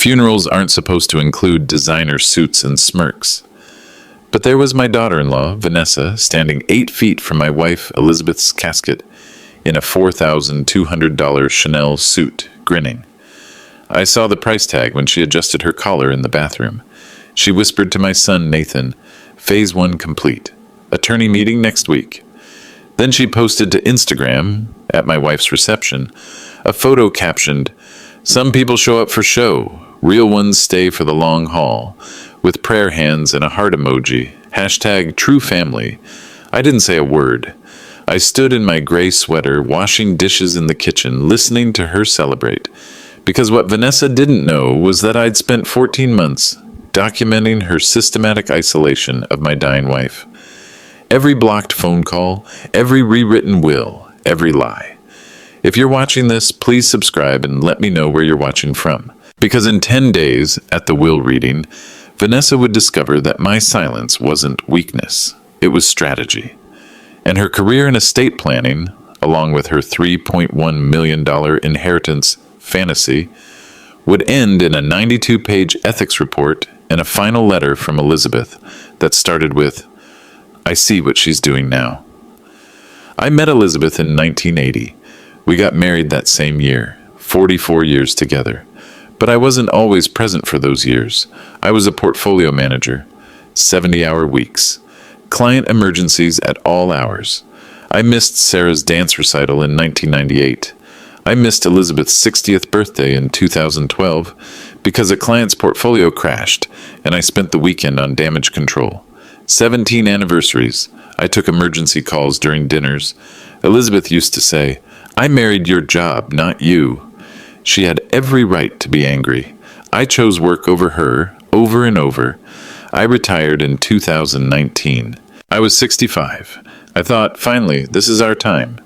Funerals aren't supposed to include designer suits and smirks. But there was my daughter-in-law, Vanessa, standing 8 feet from my wife Elizabeth's casket in a $4,200 Chanel suit, grinning. I saw the price tag when she adjusted her collar in the bathroom. She whispered to my son Nathan, "Phase 1 complete. Attorney meeting next week." Then she posted to Instagram, at my wife's reception, a photo captioned, "Some people show up for show. Real ones stay for the long haul," with prayer hands and a heart emoji. Hashtag true family. I didn't say a word. I stood in my gray sweater, washing dishes in the kitchen, listening to her celebrate. Because what Vanessa didn't know was that I'd spent 14 months documenting her systematic isolation of my dying wife. Every blocked phone call, every rewritten will, every lie. If you're watching this, please subscribe and let me know where you're watching from. Because in 10 days, at the will reading, Vanessa would discover that my silence wasn't weakness, it was strategy. And her career in estate planning, along with her $3.1 million inheritance fantasy, would end in a 92-page ethics report and a final letter from Elizabeth that started with, "I see what she's doing now." I met Elizabeth in 1980. We got married that same year, 44 years together. But I wasn't always present for those years. I was a portfolio manager, 70-hour weeks, client emergencies at all hours. I missed Sarah's dance recital in 1998. I missed Elizabeth's 60th birthday in 2012 because a client's portfolio crashed and I spent the weekend on damage control. 17 anniversaries. I took emergency calls during dinners. Elizabeth used to say, "I married your job, not you." She had every right to be angry. I chose work over her, over and over. I retired in 2019. I was 65. I thought, finally, this is our time.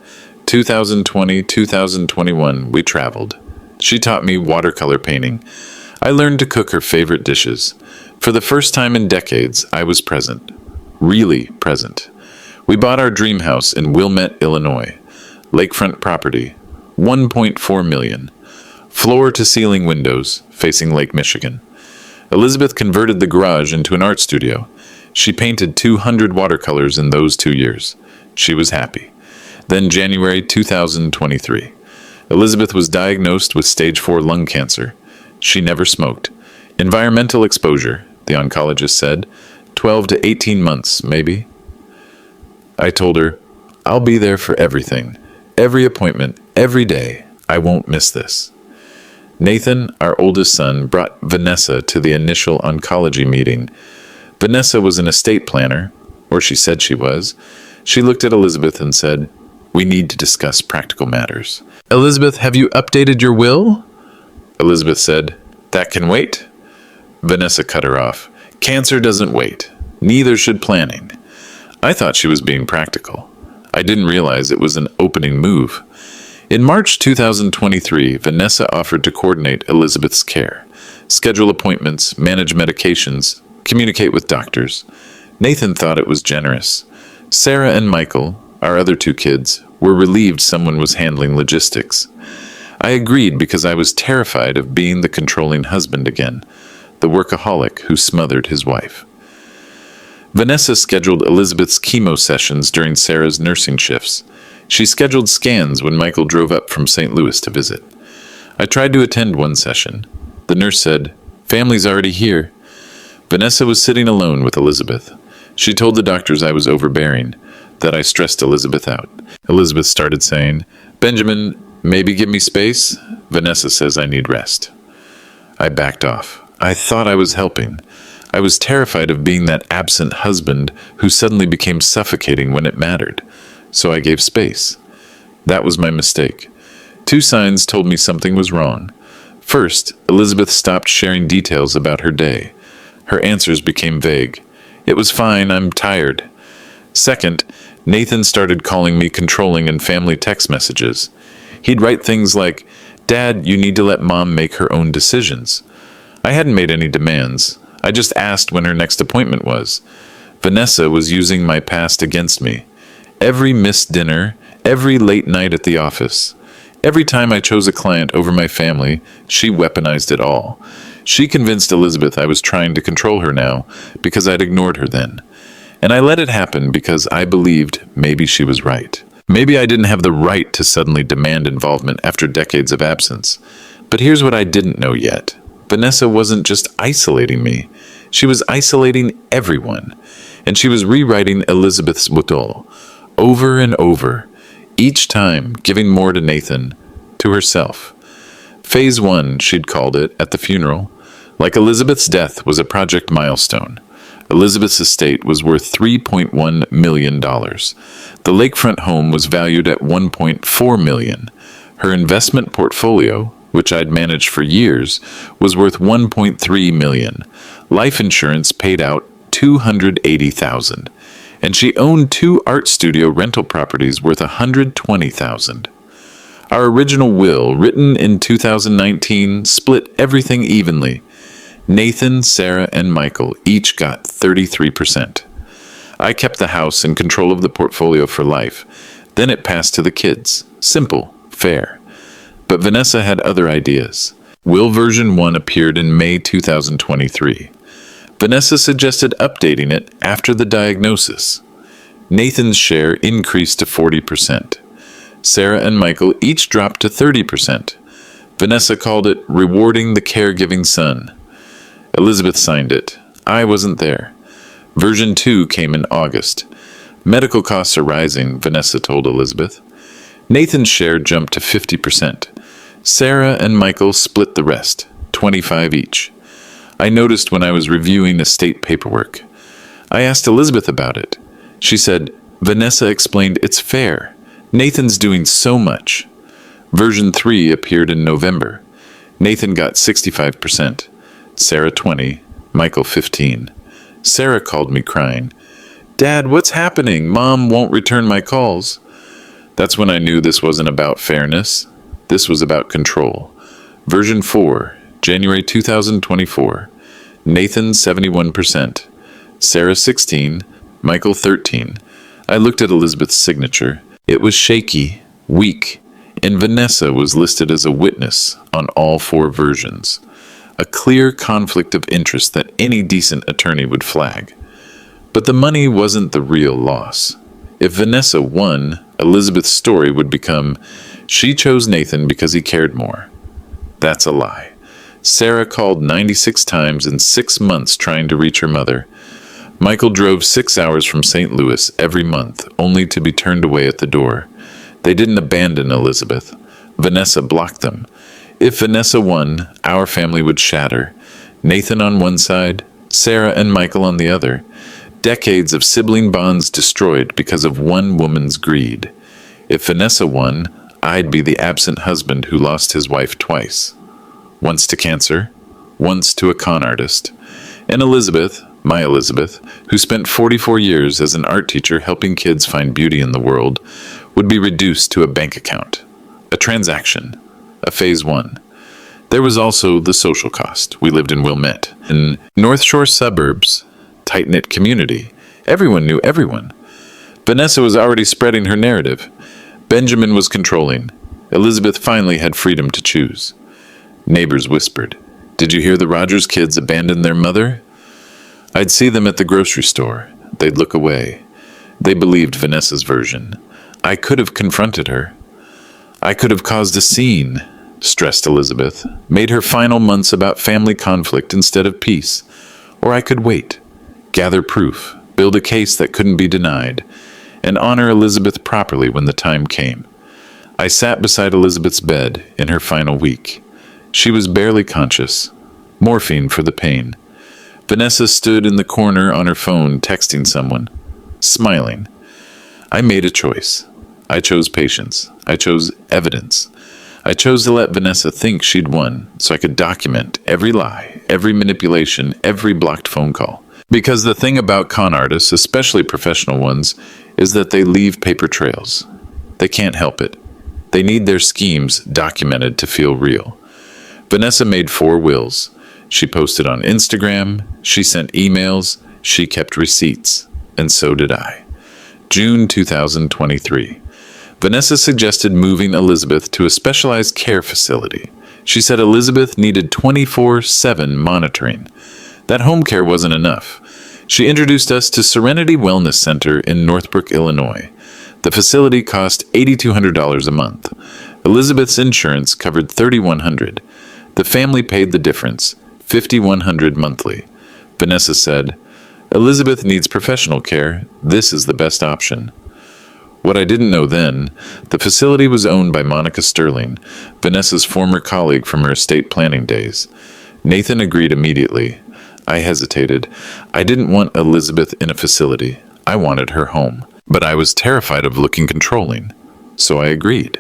2020, 2021, we traveled. She taught me watercolor painting. I learned to cook her favorite dishes. For the first time in decades, I was present. Really present. We bought our dream house in Wilmette, Illinois. Lakefront property. $1.4 million. Floor-to-ceiling windows facing Lake Michigan. Elizabeth converted the garage into an art studio. She painted 200 watercolors in those 2 years. She was happy. Then January 2023. Elizabeth was diagnosed with stage 4 lung cancer. She never smoked. Environmental exposure, the oncologist said. 12 to 18 months, maybe. I told her, "I'll be there for everything. Every appointment, every day. I won't miss this." Nathan, our oldest son, brought Vanessa to the initial oncology meeting. Vanessa was an estate planner, or she said she was. She looked at Elizabeth and said, "We need to discuss practical matters." "Elizabeth, have you updated your will?" Elizabeth said, "That can wait." Vanessa cut her off. "Cancer doesn't wait. Neither should planning." I thought she was being practical. I didn't realize it was an opening move. In March 2023, Vanessa offered to coordinate Elizabeth's care, schedule appointments, manage medications, communicate with doctors. Nathan thought it was generous. Sarah and Michael, our other 2 kids, were relieved someone was handling logistics. I agreed because I was terrified of being the controlling husband again, the workaholic who smothered his wife. Vanessa scheduled Elizabeth's chemo sessions during Sarah's nursing shifts. She scheduled scans when Michael drove up from St. Louis to visit. I tried to attend one session. The nurse said, "Family's already here." Vanessa was sitting alone with Elizabeth. She told the doctors I was overbearing, that I stressed Elizabeth out. Elizabeth started saying, "Benjamin, maybe give me space? Vanessa says I need rest." I backed off. I thought I was helping. I was terrified of being that absent husband who suddenly became suffocating when it mattered. So I gave space. That was my mistake. 2 signs told me something was wrong. First, Elizabeth stopped sharing details about her day. Her answers became vague. "It was fine, I'm tired." Second, Nathan started calling me controlling in family text messages. He'd write things like, "Dad, you need to let Mom make her own decisions." I hadn't made any demands. I just asked when her next appointment was. Vanessa was using my past against me. Every missed dinner, every late night at the office. Every time I chose a client over my family, she weaponized it all. She convinced Elizabeth I was trying to control her now because I'd ignored her then. And I let it happen because I believed maybe she was right. Maybe I didn't have the right to suddenly demand involvement after decades of absence. But here's what I didn't know yet. Vanessa wasn't just isolating me. She was isolating everyone. And she was rewriting Elizabeth's bouton over and over, each time giving more to Nathan, to herself. Phase 1, she'd called it, at the funeral. Like Elizabeth's death was a project milestone. Elizabeth's estate was worth $3.1 million. The lakefront home was valued at $1.4 million. Her investment portfolio, which I'd managed for years, was worth $1.3 million. Life insurance paid out $280,000. And she owned 2 art studio rental properties worth $120,000. Our original will, written in 2019, split everything evenly. Nathan, Sarah, and Michael each got 33%. I kept the house in control of the portfolio for life. Then it passed to the kids. Simple, fair. But Vanessa had other ideas. Will version 1 appeared in May 2023. Vanessa suggested updating it after the diagnosis. Nathan's share increased to 40%. Sarah and Michael each dropped to 30%. Vanessa called it rewarding the caregiving son. Elizabeth signed it. I wasn't there. Version 2 came in August. Medical costs are rising, Vanessa told Elizabeth. Nathan's share jumped to 50%. Sarah and Michael split the rest, 25 each. I noticed when I was reviewing estate paperwork. I asked Elizabeth about it. She said, Vanessa explained it's fair. Nathan's doing so much. Version 3 appeared in November. Nathan got 65%. Sarah 20, Michael 15. Sarah called me crying. Dad, what's happening? Mom won't return my calls. That's when I knew this wasn't about fairness. This was about control. Version 4, January 2024. Nathan 71%. Sarah 16, Michael 13. I looked at Elizabeth's signature. It was shaky, weak, and Vanessa was listed as a witness on all 4 versions. A clear conflict of interest that any decent attorney would flag. But the money wasn't the real loss. If Vanessa won, Elizabeth's story would become, she chose Nathan because he cared more. That's a lie. Sarah called 96 times in 6 months trying to reach her mother. Michael drove 6 hours from St. Louis every month, only to be turned away at the door. They didn't abandon Elizabeth. Vanessa blocked them. If Vanessa won, our family would shatter. Nathan on one side, Sarah and Michael on the other. Decades of sibling bonds destroyed because of one woman's greed. If Vanessa won, I'd be the absent husband who lost his wife twice. Once to cancer, once to a con artist. And Elizabeth, my Elizabeth, who spent 44 years as an art teacher helping kids find beauty in the world, would be reduced to a bank account. A transaction. A phase 1. There was also the social cost. We lived in Wilmette, in North Shore suburbs, tight-knit community. Everyone knew everyone. Vanessa was already spreading her narrative. Benjamin was controlling. Elizabeth finally had freedom to choose. Neighbors whispered, "Did you hear the Rogers kids abandoned their mother?" I'd see them at the grocery store. They'd look away. They believed Vanessa's version. I could have confronted her. I could have caused a scene, stressed Elizabeth, made her final months about family conflict instead of peace. Or I could wait, gather proof, build a case that couldn't be denied, and honor Elizabeth properly when the time came. I sat beside Elizabeth's bed in her final week. She was barely conscious, morphine for the pain. Vanessa stood in the corner on her phone texting someone, smiling. I made a choice. I chose patience. I chose evidence. I chose to let Vanessa think she'd won so I could document every lie, every manipulation, every blocked phone call. Because the thing about con artists, especially professional ones, is that they leave paper trails. They can't help it. They need their schemes documented to feel real. Vanessa made 4 wills. She posted on Instagram, she sent emails, she kept receipts, and so did I. June 2023. Vanessa suggested moving Elizabeth to a specialized care facility. She said Elizabeth needed 24/7 monitoring. That home care wasn't enough. She introduced us to Serenity Wellness Center in Northbrook, Illinois. The facility cost $8,200 a month. Elizabeth's insurance covered $3,100. The family paid the difference, $5,100 monthly. Vanessa said, Elizabeth needs professional care. This is the best option. What I didn't know then, the facility was owned by Monica Sterling, Vanessa's former colleague from her estate planning days. Nathan agreed immediately. I hesitated. I didn't want Elizabeth in a facility. I wanted her home. But I was terrified of looking controlling. So I agreed.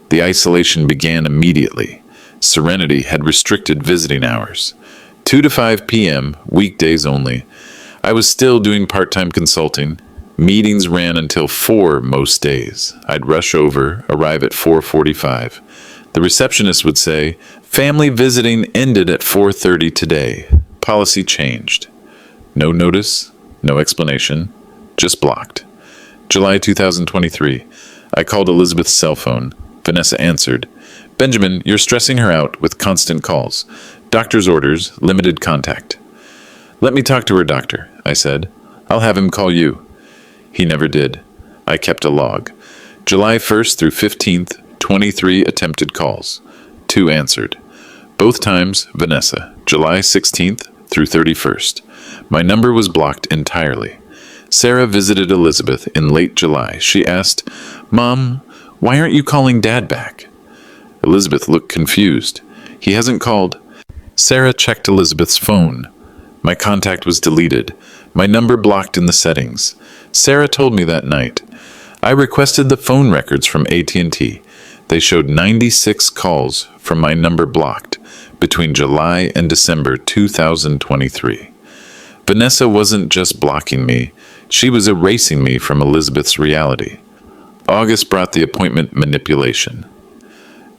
The isolation began immediately. Serenity had restricted visiting hours. 2 to 5 p.m., weekdays only. I was still doing part-time consulting. Meetings ran until 4 most days. I'd rush over, arrive at 4:45. The receptionist would say, family visiting ended at 4:30 today. Policy changed. No notice, no explanation, just blocked. July 2023. I called Elizabeth's cell phone. Vanessa answered. Benjamin, you're stressing her out with constant calls. Doctor's orders, limited contact. Let me talk to her doctor, I said. I'll have him call you. He never did. I kept a log. July 1st through 15th, 23 attempted calls. 2 answered. Both times, Vanessa, July 16th through 31st. My number was blocked entirely. Sarah visited Elizabeth in late July. She asked, Mom, why aren't you calling Dad back? Elizabeth looked confused. He hasn't called. Sarah checked Elizabeth's phone. My contact was deleted. My number blocked in the settings. Sarah told me that night. I requested the phone records from AT&T. They showed 96 calls from my number blocked between July and December 2023. Vanessa wasn't just blocking me. She was erasing me from Elizabeth's reality. August brought the appointment manipulation.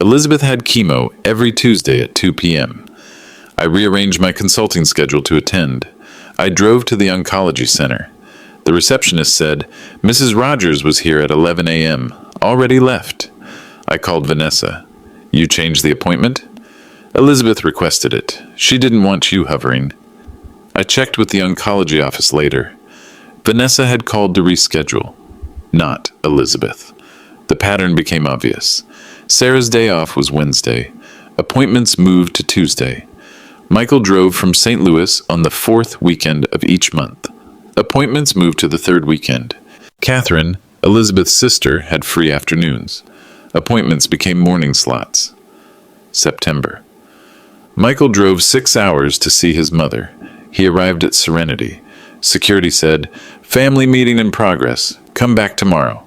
Elizabeth had chemo every Tuesday at 2 p.m. I rearranged my consulting schedule to attend. I drove to the oncology center. The receptionist said, Mrs. Rogers was here at 11 a.m., already left. I called Vanessa. You changed the appointment? Elizabeth requested it. She didn't want you hovering. I checked with the oncology office later. Vanessa had called to reschedule, not Elizabeth. The pattern became obvious. Sarah's day off was Wednesday. Appointments moved to Tuesday. Michael drove from St. Louis on the 4th weekend of each month. Appointments moved to the 3rd weekend. Catherine, Elizabeth's sister, had free afternoons. Appointments became morning slots. September. Michael drove 6 hours to see his mother. He arrived at Serenity. Security said, Family meeting in progress. Come back tomorrow.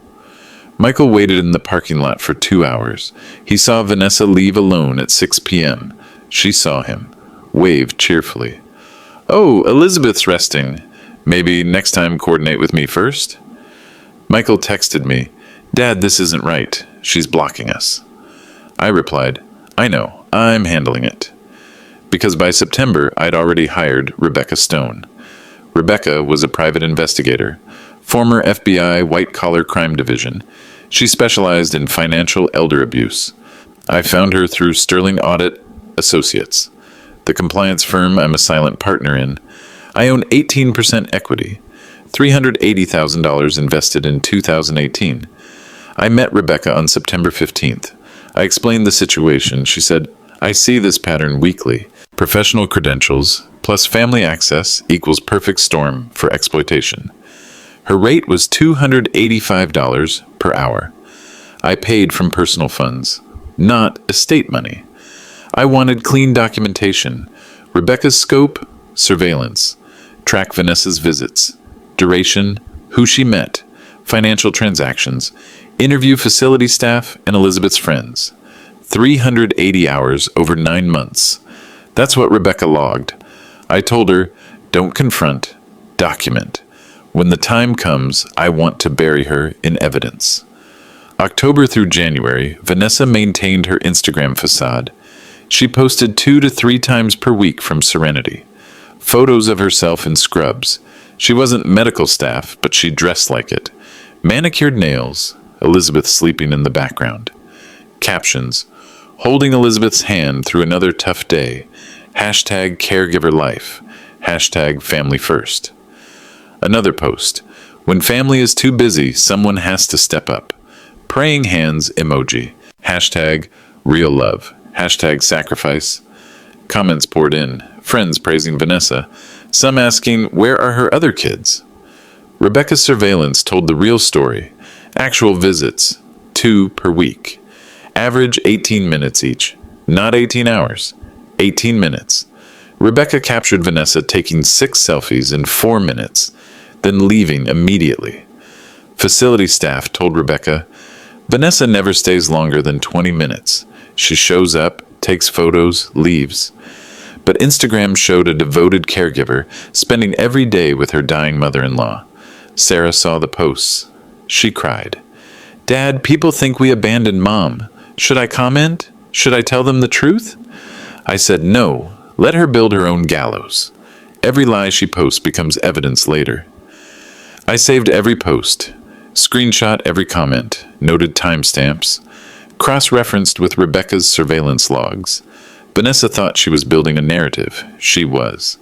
Michael waited in the parking lot for 2 hours. He saw Vanessa leave alone at 6 p.m. She saw him, waved cheerfully. Oh, Elizabeth's resting. Maybe next time coordinate with me first? Michael texted me, Dad, this isn't right. She's blocking us. I replied, I know, I'm handling it. Because by September, I'd already hired Rebecca Stone. Rebecca was a private investigator, former FBI white-collar crime division. She specialized in financial elder abuse. I found her through Sterling Audit Associates, the compliance firm I'm a silent partner in. I own 18% equity, $380,000 invested in 2018. I met Rebecca on September 15th. I explained the situation. She said, I see this pattern weekly. Professional credentials plus family access equals perfect storm for exploitation. Her rate was $285 per hour. I paid from personal funds, not estate money. I wanted clean documentation. Rebecca's scope, surveillance. Track Vanessa's visits. Duration, who she met. Financial transactions. Interview facility staff and Elizabeth's friends. 380 hours over 9 months. That's what Rebecca logged. I told her, don't confront, document. When the time comes, I want to bury her in evidence. October through January, Vanessa maintained her Instagram facade. She posted 2 to 3 times per week from Serenity. Photos of herself in scrubs. She wasn't medical staff, but she dressed like it. Manicured nails, Elizabeth sleeping in the background. Captions, Holding Elizabeth's hand through another tough day. Hashtag caregiver life. Hashtag family first. Another post. When family is too busy, someone has to step up. Praying hands emoji. Hashtag real love. Hashtag sacrifice. Comments poured in. Friends praising Vanessa. Some asking, where are her other kids? Rebecca's surveillance told the real story. Actual visits, 2 per week. Average 18 minutes each. Not 18 hours. 18 minutes. Rebecca captured Vanessa taking 6 selfies in 4 minutes, then leaving immediately. Facility staff told Rebecca, Vanessa never stays longer than 20 minutes. She shows up, takes photos, leaves. But Instagram showed a devoted caregiver spending every day with her dying mother-in-law. Sarah saw the posts. She cried, Dad, people think we abandoned Mom. Should I comment? Should I tell them the truth? I said, no, let her build her own gallows. Every lie she posts becomes evidence later. I saved every post, screenshot every comment, noted timestamps, cross-referenced with Rebecca's surveillance logs. Vanessa thought she was building a narrative. She was.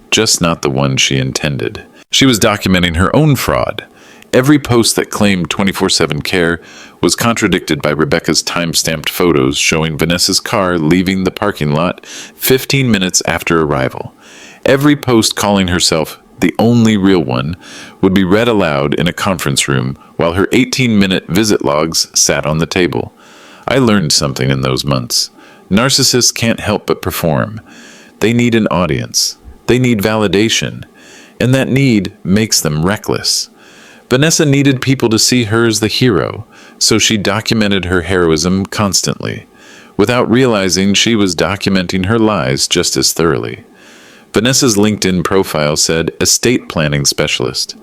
Just not the one she intended. She was documenting her own fraud. Every post that claimed 24/7 care was contradicted by Rebecca's time-stamped photos showing Vanessa's car leaving the parking lot 15 minutes after arrival. Every post calling herself the only real one would be read aloud in a conference room while her 18-minute visit logs sat on the table. I learned something in those months. Narcissists can't help but perform. They need an audience. They need validation. And that need makes them reckless. Vanessa needed people to see her as the hero, so she documented her heroism constantly, without realizing she was documenting her lies just as thoroughly. Vanessa's LinkedIn profile said, estate planning specialist,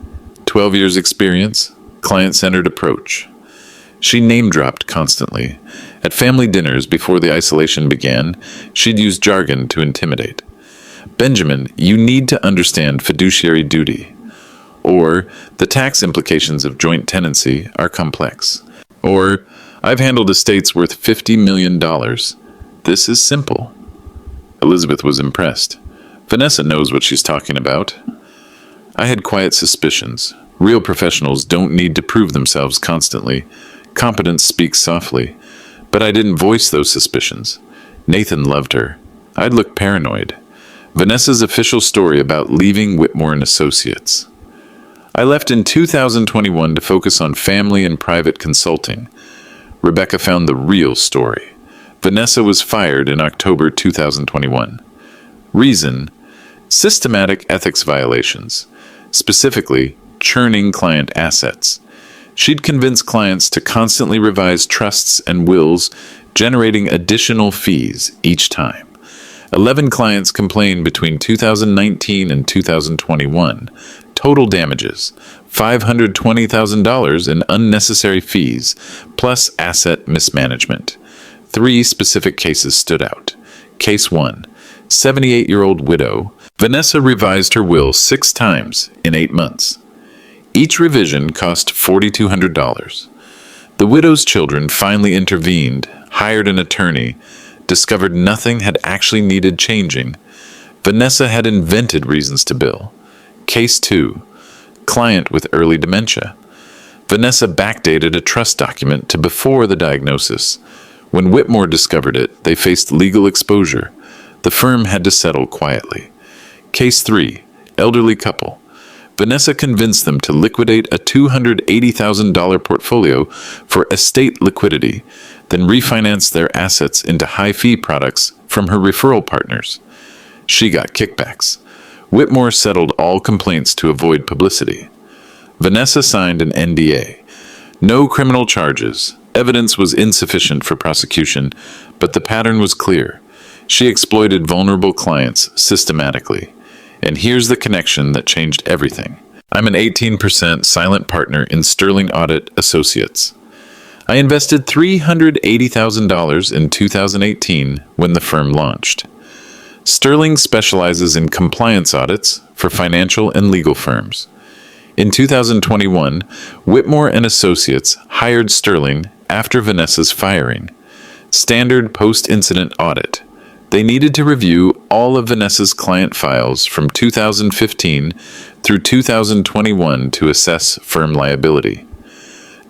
12 years experience, client-centered approach. She name-dropped constantly. At family dinners before the isolation began, she'd use jargon to intimidate. Benjamin, you need to understand fiduciary duty. Or, the tax implications of joint tenancy are complex. Or, I've handled estates worth $50 million. This is simple. Elizabeth was impressed. Vanessa knows what she's talking about. I had quiet suspicions. Real professionals don't need to prove themselves constantly. Competence speaks softly. But I didn't voice those suspicions. Nathan loved her. I'd look paranoid. Vanessa's official story about leaving Whitmore and Associates. I left in 2021 to focus on family and private consulting. Rebecca found the real story. Vanessa was fired in October 2021. Reason: systematic ethics violations, specifically churning client assets. She'd convince clients to constantly revise trusts and wills, generating additional fees each time. 11 clients complained between 2019 and 2021. Total damages, $520,000 in unnecessary fees, plus asset mismanagement. 3 specific cases stood out. Case 1, 78-year-old widow. Vanessa revised her will 6 times in 8 months. Each revision cost $4,200. The widow's children finally intervened, hired an attorney, discovered nothing had actually needed changing. Vanessa had invented reasons to bill. Case 2, client with early dementia. Vanessa backdated a trust document to before the diagnosis. When Whitmore discovered it, they faced legal exposure. The firm had to settle quietly. Case 3, elderly couple. Vanessa convinced them to liquidate a $280,000 portfolio for estate liquidity, then refinance their assets into high-fee products from her referral partners. She got kickbacks. Whitmore settled all complaints to avoid publicity. Vanessa signed an NDA. No criminal charges. Evidence was insufficient for prosecution, but the pattern was clear. She exploited vulnerable clients systematically. And here's the connection that changed everything. I'm an 18% silent partner in Sterling Audit Associates. I invested $380,000 in 2018 when the firm launched. Sterling specializes in compliance audits for financial and legal firms. In 2021, Whitmore and Associates hired Sterling after Vanessa's firing. Standard post-incident audit. They needed to review all of Vanessa's client files from 2015 through 2021 to assess firm liability.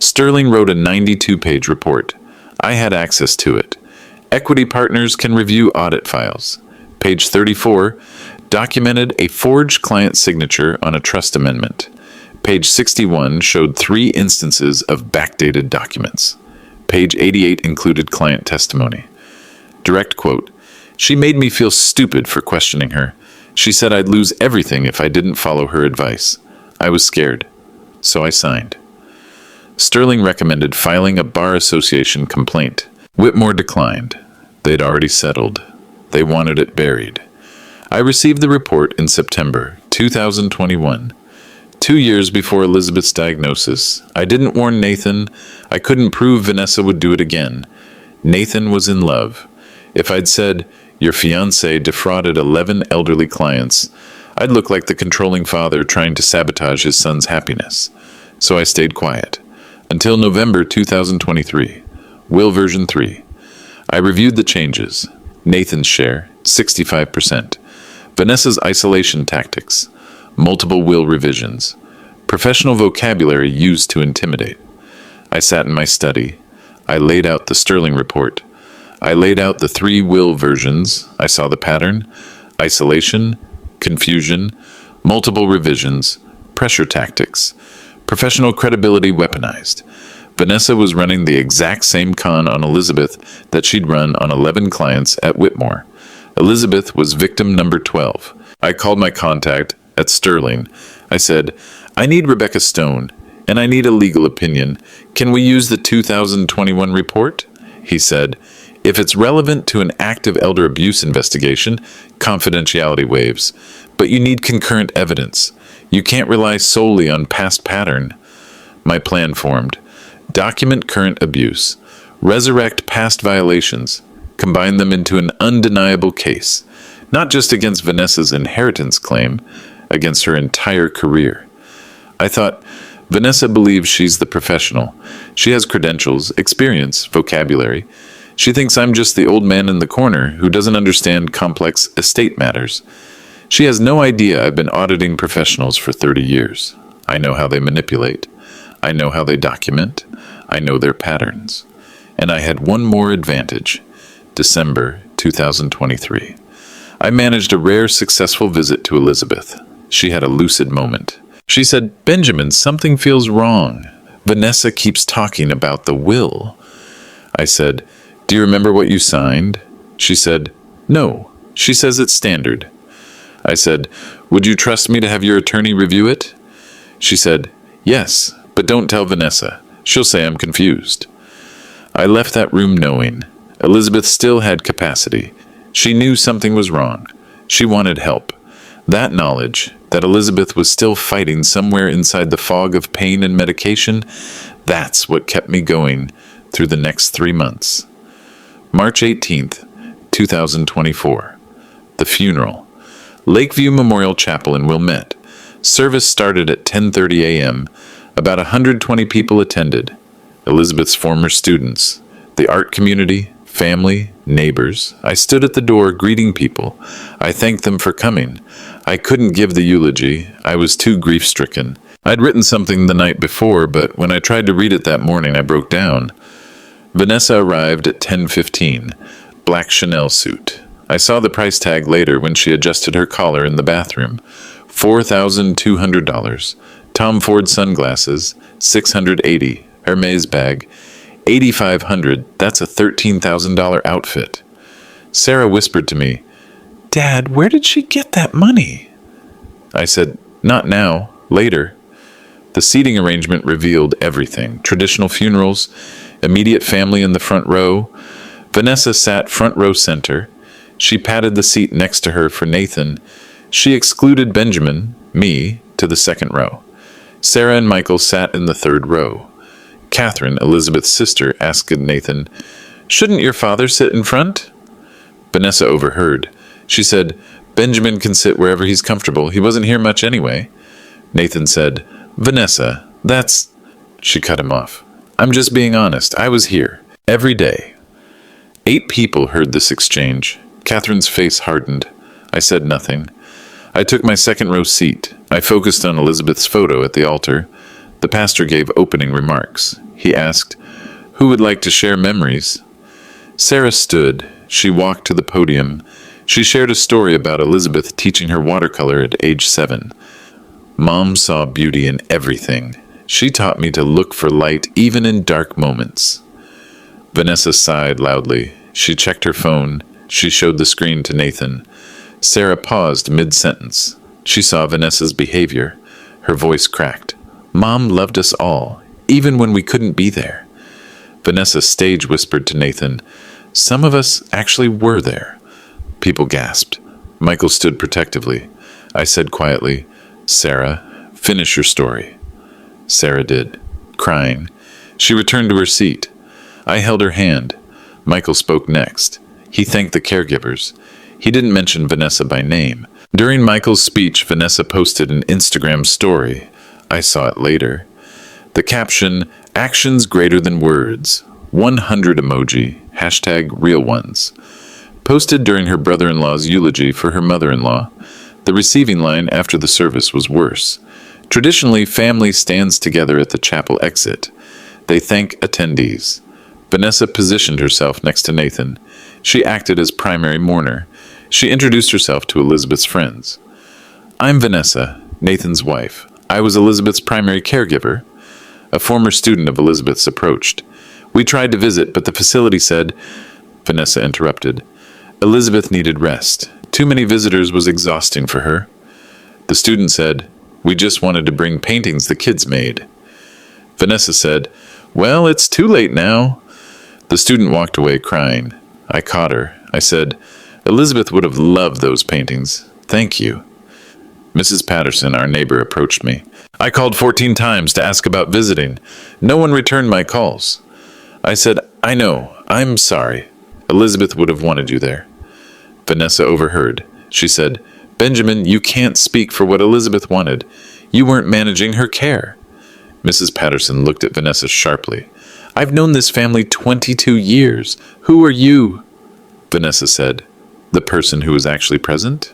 Sterling wrote a 92-page report. I had access to it. Equity partners can review audit files. Page 34 documented a forged client signature on a trust amendment. Page 61 showed 3 instances of backdated documents. Page 88 included client testimony. Direct quote, "She made me feel stupid for questioning her. She said I'd lose everything if I didn't follow her advice. I was scared, so I signed." Sterling recommended filing a Bar Association complaint. Whitmore declined. They'd already settled. They wanted it buried. I received the report in September 2021. 2 years before Elizabeth's diagnosis. I didn't warn Nathan. I couldn't prove Vanessa would do it again. Nathan was in love. If I'd said, "Your fiancé defrauded 11 elderly clients," I'd look like the controlling father trying to sabotage his son's happiness. So I stayed quiet. Until November 2023. Will version 3. I reviewed the changes. Nathan's share, 65%. Vanessa's isolation tactics. Multiple will revisions. Professional vocabulary used to intimidate. I sat in my study. I laid out the Sterling report. I laid out the 3 will versions. I saw the pattern. Isolation, confusion, multiple revisions, pressure tactics. Professional credibility weaponized. Vanessa was running the exact same con on Elizabeth that she'd run on 11 clients at Whitmore. Elizabeth was victim number 12. I called my contact at Sterling. I said, "I need Rebecca Stone, and I need a legal opinion. Can we use the 2021 report?" He said, "If it's relevant to an active elder abuse investigation, confidentiality waives. But you need concurrent evidence. You can't rely solely on past pattern." My plan formed. Document current abuse. Resurrect past violations. Combine them into an undeniable case. Not just against Vanessa's inheritance claim, against her entire career. I thought, Vanessa believes she's the professional. She has credentials, experience, vocabulary. She thinks I'm just the old man in the corner who doesn't understand complex estate matters. She has no idea I've been auditing professionals for 30 years. I know how they manipulate. I know how they document. I know their patterns. And I had one more advantage. December 2023. I managed a rare successful visit to Elizabeth. She had a lucid moment. She said, "Benjamin, something feels wrong. Vanessa keeps talking about the will." I said, "Do you remember what you signed?" She said, "No. She says it's standard." I said, "Would you trust me to have your attorney review it?" She said, "Yes, but don't tell Vanessa. She'll say I'm confused." I left that room knowing Elizabeth still had capacity. She knew something was wrong. She wanted help. That knowledge, that Elizabeth was still fighting somewhere inside the fog of pain and medication, that's what kept me going through the next 3 months. March 18th, 2024. The funeral. Lakeview Memorial Chapel in Wilmette. Service started at 10:30 a.m. About 120 people attended. Elizabeth's former students, the art community, family, neighbors. I stood at the door greeting people. I thanked them for coming. I couldn't give the eulogy. I was too grief-stricken. I'd written something the night before, but when I tried to read it that morning, I broke down. Vanessa arrived at 10:15. Black Chanel suit. I saw the price tag later when she adjusted her collar in the bathroom. $4,200. Tom Ford sunglasses, $680. Hermes bag, $8,500. That's a $13,000 outfit. Sarah whispered to me, "Dad, where did she get that money?" I said, "Not now, later." The seating arrangement revealed everything. Traditional funerals, immediate family in the front row. Vanessa sat front row center. She patted the seat next to her for Nathan. She excluded Benjamin, me, to the second row. Sarah and Michael sat in the third row. Catherine, Elizabeth's sister, asked Nathan, "Shouldn't your father sit in front?" Vanessa overheard. She said, "Benjamin can sit wherever he's comfortable. He wasn't here much anyway." Nathan said, "Vanessa, that's—" She cut him off. "I'm just being honest. I was here. Every day." 8 people heard this exchange. Catherine's face hardened. I said nothing. I took my second row seat. I focused on Elizabeth's photo at the altar. The pastor gave opening remarks. He asked, "Who would like to share memories?" Sarah stood. She walked to the podium. She shared a story about Elizabeth teaching her watercolor at age 7. Mom saw beauty in everything. She taught me to look for light even in dark moments. Vanessa sighed loudly. She checked her phone. She showed the screen to Nathan. Sarah paused mid-sentence. She saw Vanessa's behavior. Her voice cracked. Mom loved us all, even when we couldn't be there. Vanessa stage whispered to Nathan, "Some of us actually were there." People gasped. Michael stood protectively. I said quietly, "Sarah, finish your story." Sarah did, crying. She returned to her seat. I held her hand. Michael spoke next. He thanked the caregivers. He didn't mention Vanessa by name. During Michael's speech, Vanessa posted an Instagram story. I saw it later. The caption, "Actions greater than words." 100 emoji, #real ones. Posted during her brother-in-law's eulogy for her mother-in-law. The receiving line after the service was worse. Traditionally, family stands together at the chapel exit. They thank attendees. Vanessa positioned herself next to Nathan. She acted as primary mourner. She introduced herself to Elizabeth's friends. "I'm Vanessa, Nathan's wife. I was Elizabeth's primary caregiver." A former student of Elizabeth's approached. "We tried to visit, but the facility said—" Vanessa interrupted. "Elizabeth needed rest. Too many visitors was exhausting for her." The student said, "We just wanted to bring paintings the kids made." Vanessa said, "Well, it's too late now." The student walked away crying. I caught her. I said, "Elizabeth would have loved those paintings. Thank you." Mrs. Patterson, our neighbor, approached me. "I called 14 times to ask about visiting. No one returned my calls." I said, "I know. I'm sorry. Elizabeth would have wanted you there." Vanessa overheard. She said, "Benjamin, you can't speak for what Elizabeth wanted. You weren't managing her care." Mrs. Patterson looked at Vanessa sharply. "I've known this family 22 years. Who are you?" Vanessa said, "The person who was actually present?"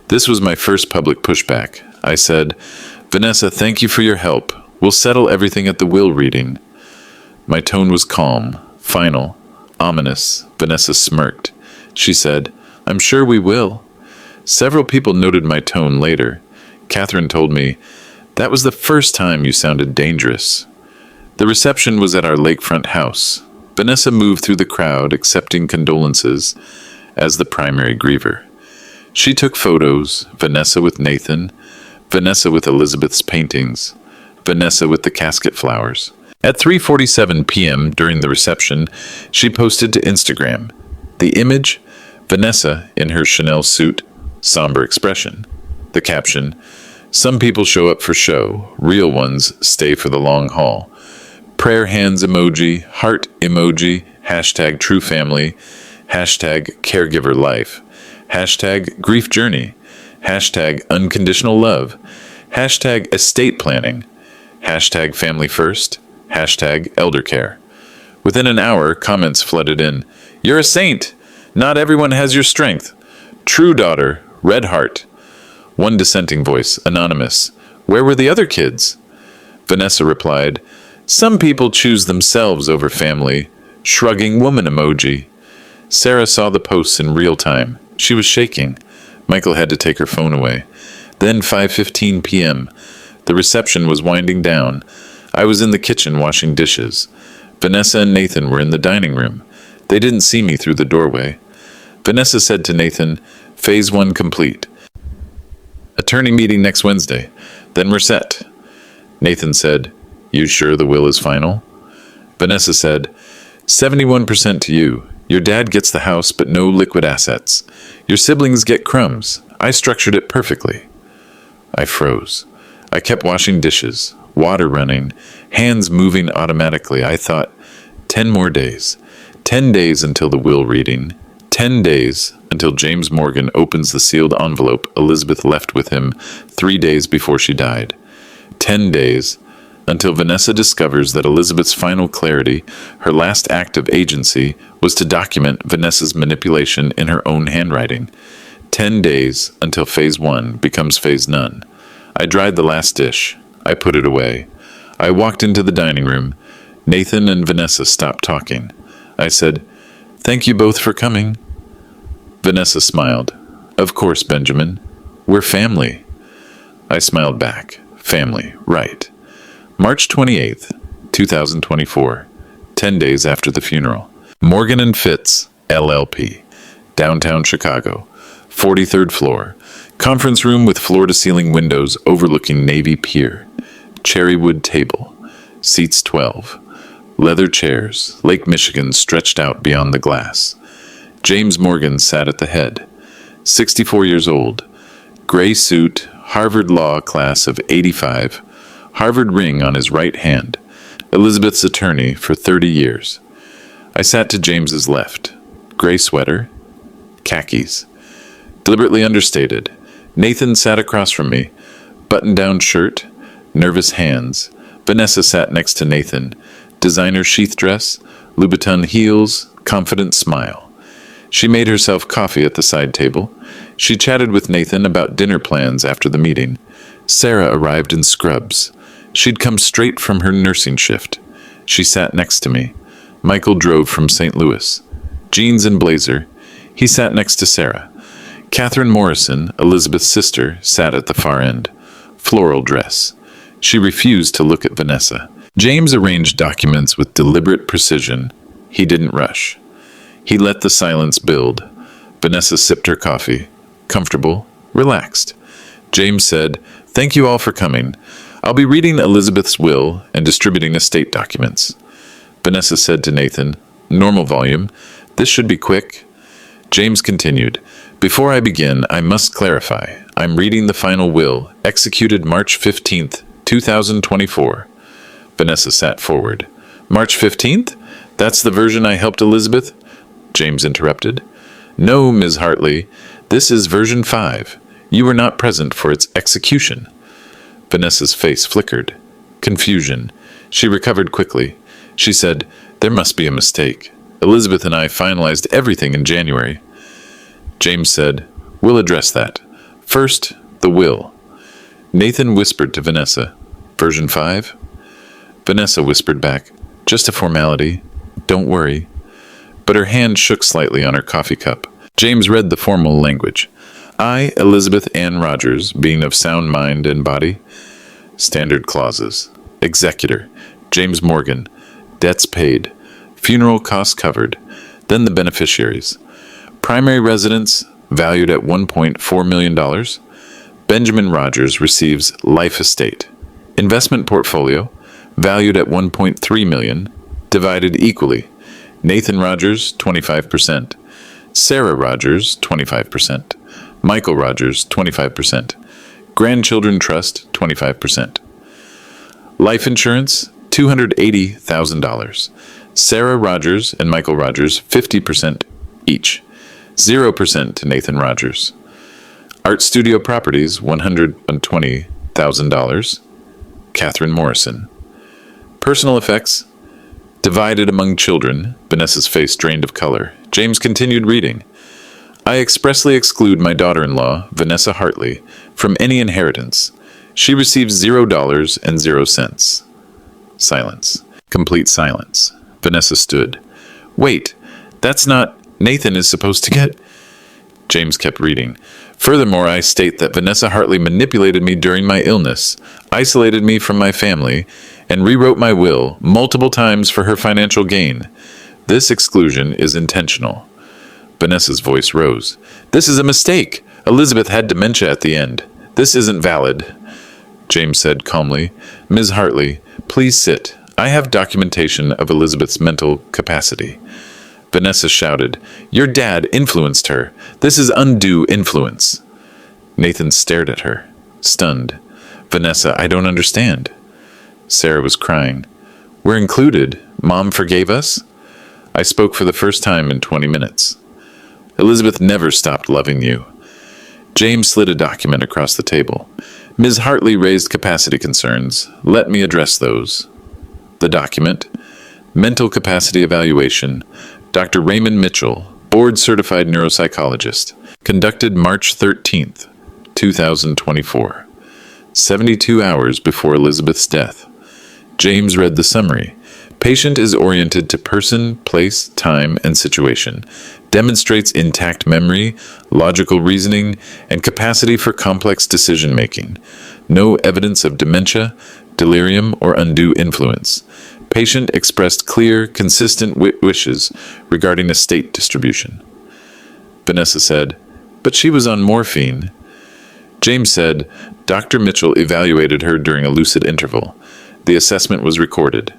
This was my first public pushback. I said, "Vanessa, thank you for your help. We'll settle everything at the will reading." My tone was calm, final, ominous. Vanessa smirked. She said, "I'm sure we will." Several people noted my tone later. Catherine told me, "That was the first time you sounded dangerous." The reception was at our lakefront house. Vanessa moved through the crowd, accepting condolences as the primary griever. She took photos, Vanessa with Nathan, Vanessa with Elizabeth's paintings, Vanessa with the casket flowers. At 3:47 p.m. during the reception, she posted to Instagram. The image, Vanessa in her Chanel suit, somber expression. The caption, "Some people show up for show, real ones stay for the long haul." Prayer hands emoji, heart emoji, #true family, #caregiver life, #grief journey, #unconditional love, #estate planning, #family first, #elder care. Within an hour, comments flooded in. "You're a saint! Not everyone has your strength. True daughter, red heart." One dissenting voice, anonymous. "Where were the other kids?" Vanessa replied, "Some people choose themselves over family." Shrugging woman emoji. Sarah saw the posts in real time. She was shaking. Michael had to take her phone away. Then 5:15 p.m. The reception was winding down. I was in the kitchen washing dishes. Vanessa and Nathan were in the dining room. They didn't see me through the doorway. Vanessa said to Nathan, "Phase 1 complete. Attorney meeting next Wednesday. Then we're set." Nathan said, "You sure the will is final?" Vanessa said, 71% to you. Your dad gets the house but no liquid assets. Your siblings get crumbs. I structured it perfectly." I froze. I kept washing dishes, water running, hands moving automatically. I thought, 10 more days. 10 days until the will reading. 10 days until James Morgan opens the sealed envelope Elizabeth left with him 3 days before she died. 10 days until Vanessa discovers that Elizabeth's final clarity, her last act of agency, was to document Vanessa's manipulation in her own handwriting. 10 days until phase 1 becomes phase none. I dried the last dish. I put it away. I walked into the dining room. Nathan and Vanessa stopped talking. I said, "Thank you both for coming." Vanessa smiled. "Of course, Benjamin. We're family." I smiled back. Family, right. March 28th, 2024, 10 days after the funeral. Morgan and Fitz, LLP, downtown Chicago, 43rd floor, conference room with floor-to-ceiling windows overlooking Navy Pier, cherrywood table, seats 12, leather chairs, Lake Michigan stretched out beyond the glass. James Morgan sat at the head, 64 years old, gray suit, Harvard Law class of 85, Harvard ring on his right hand, Elizabeth's attorney for 30 years. I sat to James's left, gray sweater, khakis. Deliberately understated. Nathan sat across from me, button-down shirt, nervous hands. Vanessa sat next to Nathan, designer sheath dress, Louboutin heels, confident smile. She made herself coffee at the side table. She chatted with Nathan about dinner plans after the meeting. Sarah arrived in scrubs. She'd come straight from her nursing shift. She sat next to me. Michael drove from St. Louis. Jeans and blazer. He sat next to Sarah. Catherine Morrison, Elizabeth's sister, sat at the far end. Floral dress. She refused to look at Vanessa. James arranged documents with deliberate precision. He didn't rush. He let the silence build. Vanessa sipped her coffee. Comfortable, relaxed. James said, "Thank you all for coming. I'll be reading Elizabeth's will and distributing estate documents." Vanessa said to Nathan, "Normal volume. This should be quick." James continued, "Before I begin, I must clarify. I'm reading the final will, executed March 15th, 2024. Vanessa sat forward. "March 15th? That's the version I helped Elizabeth?" James interrupted. "No, Ms. Hartley. This is version 5. You were not present for its execution." Vanessa's face flickered. Confusion. She recovered quickly. She said, "There must be a mistake. Elizabeth and I finalized everything in January." James said, "We'll address that. First, the will." Nathan whispered to Vanessa, "Version 5? Vanessa whispered back, "Just a formality. Don't worry." But her hand shook slightly on her coffee cup. James read the formal language. "I, Elizabeth Ann Rogers, being of sound mind and body." Standard clauses. Executor, James Morgan. Debts paid. Funeral costs covered. Then the beneficiaries. Primary residence, valued at $1.4 million. Benjamin Rogers receives life estate. Investment portfolio, valued at $1.3 million, divided equally. Nathan Rogers, 25%. Sarah Rogers, 25%. Michael Rogers, 25%. Grandchildren Trust, 25%. Life insurance, $280,000. Sarah Rogers and Michael Rogers, 50% each. 0% to Nathan Rogers. Art studio properties, $120,000. Catherine Morrison. Personal effects, divided among children. Vanessa's face drained of color. James continued reading. "I expressly exclude my daughter-in-law, Vanessa Hartley, from any inheritance. She receives $0 and 0 cents. Silence. Complete silence. Vanessa stood. "Wait, that's not... Nathan is supposed to get..." James kept reading. "Furthermore, I state that Vanessa Hartley manipulated me during my illness, isolated me from my family, and rewrote my will multiple times for her financial gain. This exclusion is intentional." Vanessa's voice rose. "This is a mistake. Elizabeth had dementia at the end. This isn't valid." James said calmly, "Ms. Hartley, please sit. I have documentation of Elizabeth's mental capacity." Vanessa shouted, "Your dad influenced her. This is undue influence." Nathan stared at her, stunned. "Vanessa, I don't understand." Sarah was crying. "We're included. Mom forgave us?" I spoke for the first time in 20 minutes. "Elizabeth never stopped loving you." James slid a document across the table. Ms. Hartley raised capacity concerns. Let me address those. The document, Mental Capacity Evaluation, Dr. Raymond Mitchell, board-certified neuropsychologist, conducted March 13th, 2024, 72 hours before Elizabeth's death. James read the summary. Patient is oriented to person, place, time, and situation. Demonstrates intact memory, logical reasoning, and capacity for complex decision-making. No evidence of dementia, delirium, or undue influence. Patient expressed clear, consistent wishes regarding estate distribution. Vanessa said, but she was on morphine. James said, Dr. Mitchell evaluated her during a lucid interval. The assessment was recorded.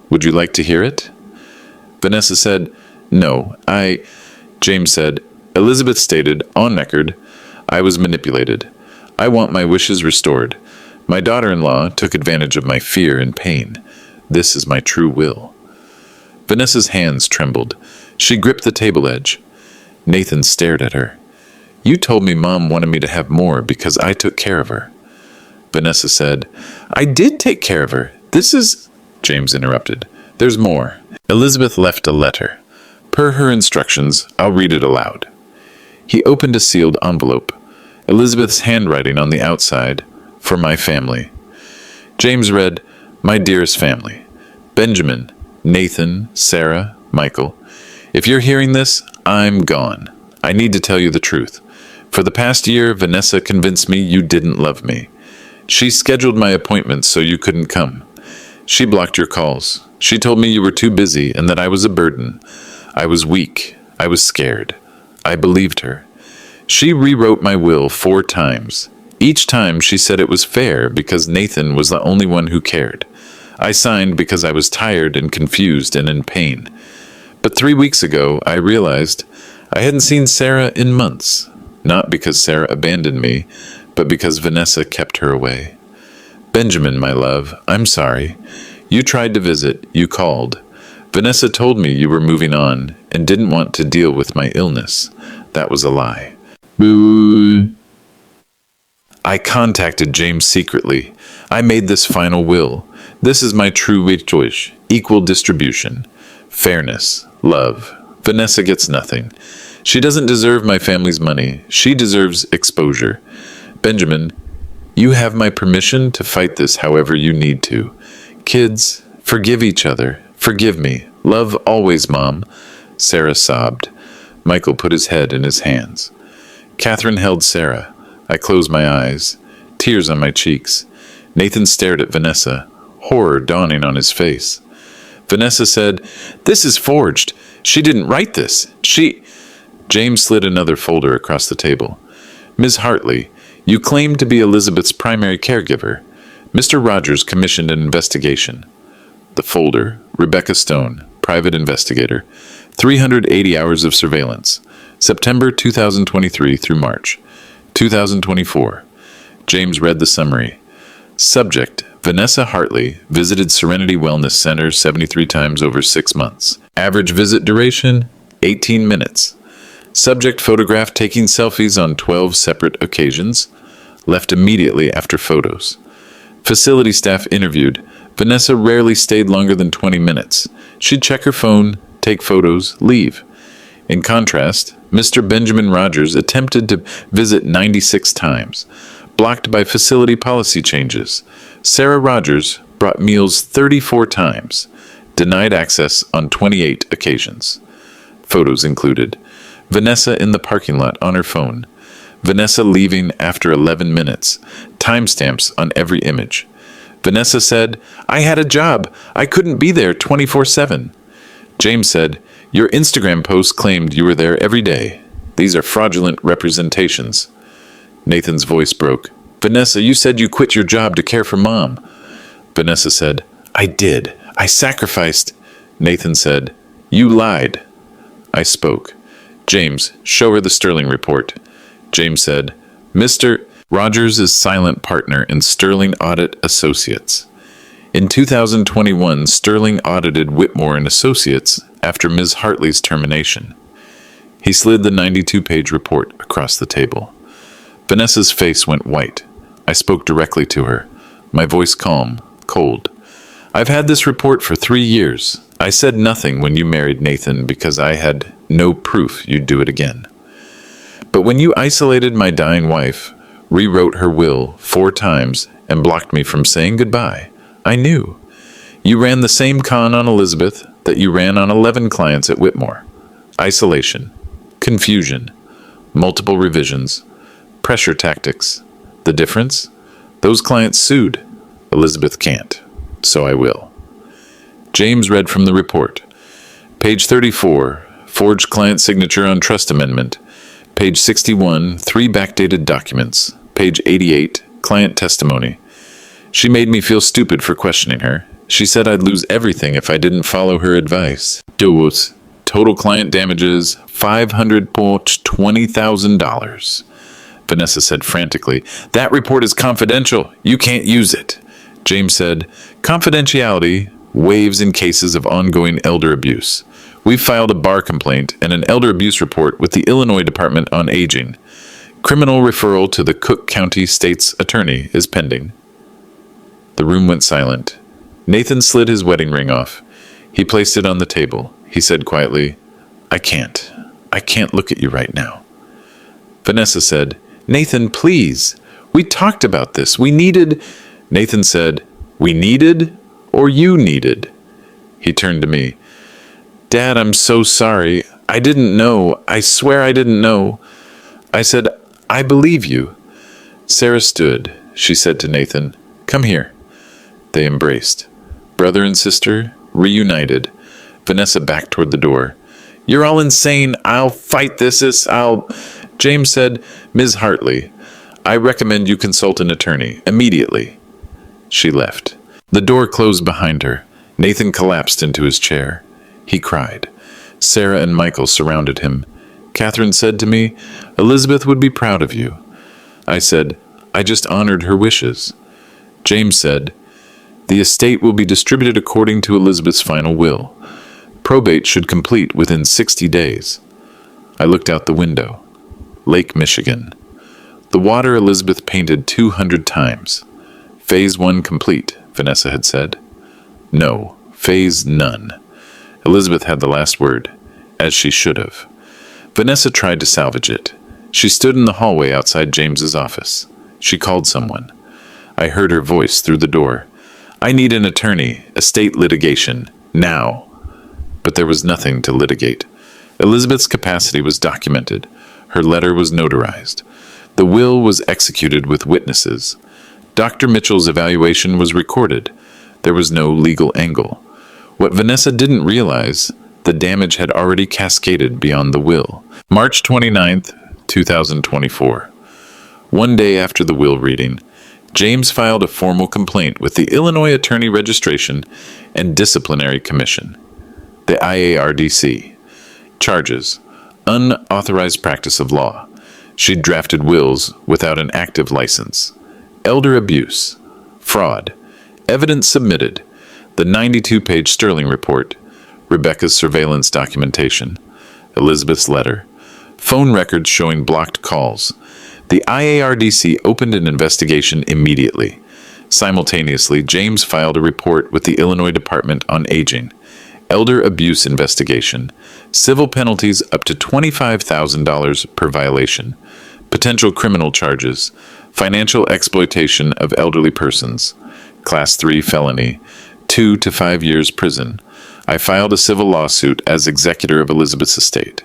Would you like to hear it? Vanessa said, no, James said, Elizabeth stated, on record, I was manipulated. I want my wishes restored. My daughter-in-law took advantage of my fear and pain. This is my true will. Vanessa's hands trembled. She gripped the table edge. Nathan stared at her. You told me Mom wanted me to have more because I took care of her. Vanessa said, I did take care of her. James interrupted. There's more. Elizabeth left a letter. Per her instructions, I'll read it aloud. He opened a sealed envelope. Elizabeth's handwriting on the outside, for my family. James read, my dearest family. Benjamin, Nathan, Sarah, Michael. If you're hearing this, I'm gone. I need to tell you the truth. For the past year, Vanessa convinced me you didn't love me. She scheduled my appointments so you couldn't come. She blocked your calls. She told me you were too busy and that I was a burden. I was weak. I was scared. I believed her. She rewrote my will 4 times. Each time she said it was fair because Nathan was the only one who cared. I signed because I was tired and confused and in pain. But 3 weeks ago, I realized I hadn't seen Sarah in months. Not because Sarah abandoned me, but because Vanessa kept her away. Benjamin, my love, I'm sorry. You tried to visit, you called. Vanessa told me you were moving on and didn't want to deal with my illness. That was a lie. Boo. I contacted James secretly. I made this final will. This is my true wish. Equal distribution. Fairness. Love. Vanessa gets nothing. She doesn't deserve my family's money. She deserves exposure. Benjamin, you have my permission to fight this however you need to. Kids, forgive each other. Forgive me. Love always, Mom. Sarah sobbed. Michael put his head in his hands. Catherine held Sarah. I closed my eyes. Tears on my cheeks. Nathan stared at Vanessa, horror dawning on his face. Vanessa said, This is forged. She didn't write this. James slid another folder across the table. Ms. Hartley, you claim to be Elizabeth's primary caregiver. Mr. Rogers commissioned an investigation. The folder, Rebecca Stone, private investigator. 380 hours of surveillance. September 2023 through March 2024. James read the summary. Subject, Vanessa Hartley, visited Serenity Wellness Center 73 times over 6 months. Average visit duration, 18 minutes. Subject photographed taking selfies on 12 separate occasions. Left immediately after photos. Facility staff interviewed. Vanessa rarely stayed longer than 20 minutes. She'd check her phone, take photos, leave. In contrast, Mr. Benjamin Rogers attempted to visit 96 times, blocked by facility policy changes. Sarah Rogers brought meals 34 times, denied access on 28 occasions. Photos included Vanessa in the parking lot on her phone, Vanessa leaving after 11 minutes, timestamps on every image. Vanessa said, I had a job. I couldn't be there 24/7. James said, your Instagram post claimed you were there every day. These are fraudulent representations. Nathan's voice broke. Vanessa, you said you quit your job to care for Mom. Vanessa said, I did. I sacrificed. Nathan said, you lied. I spoke. James, show her the Sterling report. James said, Mr. Rogers is silent partner in Sterling Audit Associates. In 2021, Sterling audited Whitmore and Associates after Ms. Hartley's termination. He slid the 92-page report across the table. Vanessa's face went white. I I spoke directly to her, my voice calm, cold. I've had this report for 3 years. I said nothing when you married Nathan because I had no proof you'd do it again. But when you isolated my dying wife, rewrote her will 4 times, and blocked me from saying goodbye, I knew. You ran the same con on Elizabeth that you ran on 11 clients at Whitmore. Isolation, confusion, multiple revisions, pressure tactics. The difference? Those clients sued. Elizabeth can't. So I will. James read from the report. Page 34, forged client signature on trust amendment. Page 61, 3 backdated documents. Page 88, client testimony. She made me feel stupid for questioning her. She said I'd lose everything if I didn't follow her advice. Total client damages, $520,000. Vanessa said frantically, "That report is confidential. You can't use it." James said, "Confidentiality waives in cases of ongoing elder abuse. We've filed a bar complaint and an elder abuse report with the Illinois Department on Aging. Criminal referral to the Cook County State's Attorney is pending." The room went silent. Nathan slid his wedding ring off. He placed it on the table. He said quietly, I can't look at you right now." Vanessa said, "Nathan, please. We talked about this. We needed..." Nathan said, "We needed or you needed?" He turned to me. "Dad, I'm so sorry. I didn't know. I swear I didn't know." I said, "I believe you." Sarah stood. She said to Nathan, "Come here." They embraced. Brother and sister, reunited. Vanessa backed toward the door. "You're all insane. I'll fight this. James said, "Ms. Hartley, I recommend you consult an attorney immediately." She left. The door closed behind her. Nathan collapsed into his chair. He cried. Sarah and Michael surrounded him. Catherine said to me, "Elizabeth would be proud of you." I said, "I just honored her wishes." James said, "The estate will be distributed according to Elizabeth's final will. Probate should complete within 60 days. I looked out the window. Lake Michigan. The water Elizabeth painted 200 times. Phase 1 complete, Vanessa had said. No, phase none. Elizabeth had the last word, as she should have. Vanessa tried to salvage it. She stood in the hallway outside James's office. She called someone. I heard her voice through the door. "I need an attorney, estate litigation, now." But there was nothing to litigate. Elizabeth's capacity was documented. Her letter was notarized. The will was executed with witnesses. Dr. Mitchell's evaluation was recorded. There was no legal angle. What Vanessa didn't realize, the damage had already cascaded beyond the will. March 29th, 2024. One day after the will reading, James filed a formal complaint with the Illinois Attorney Registration and Disciplinary Commission, the IARDC. Charges: unauthorized practice of law. She drafted wills without an active license. Elder abuse. Fraud. Evidence submitted. The 92-page Sterling report. Rebecca's surveillance documentation. Elizabeth's letter. Phone records showing blocked calls. The IARDC opened an investigation immediately. Simultaneously, James filed a report with the Illinois Department on Aging. Elder abuse investigation. Civil penalties up to $25,000 per violation. Potential criminal charges. Financial exploitation of elderly persons. Class 3 felony. 2 to 5 years prison. I filed a civil lawsuit as executor of Elizabeth's estate.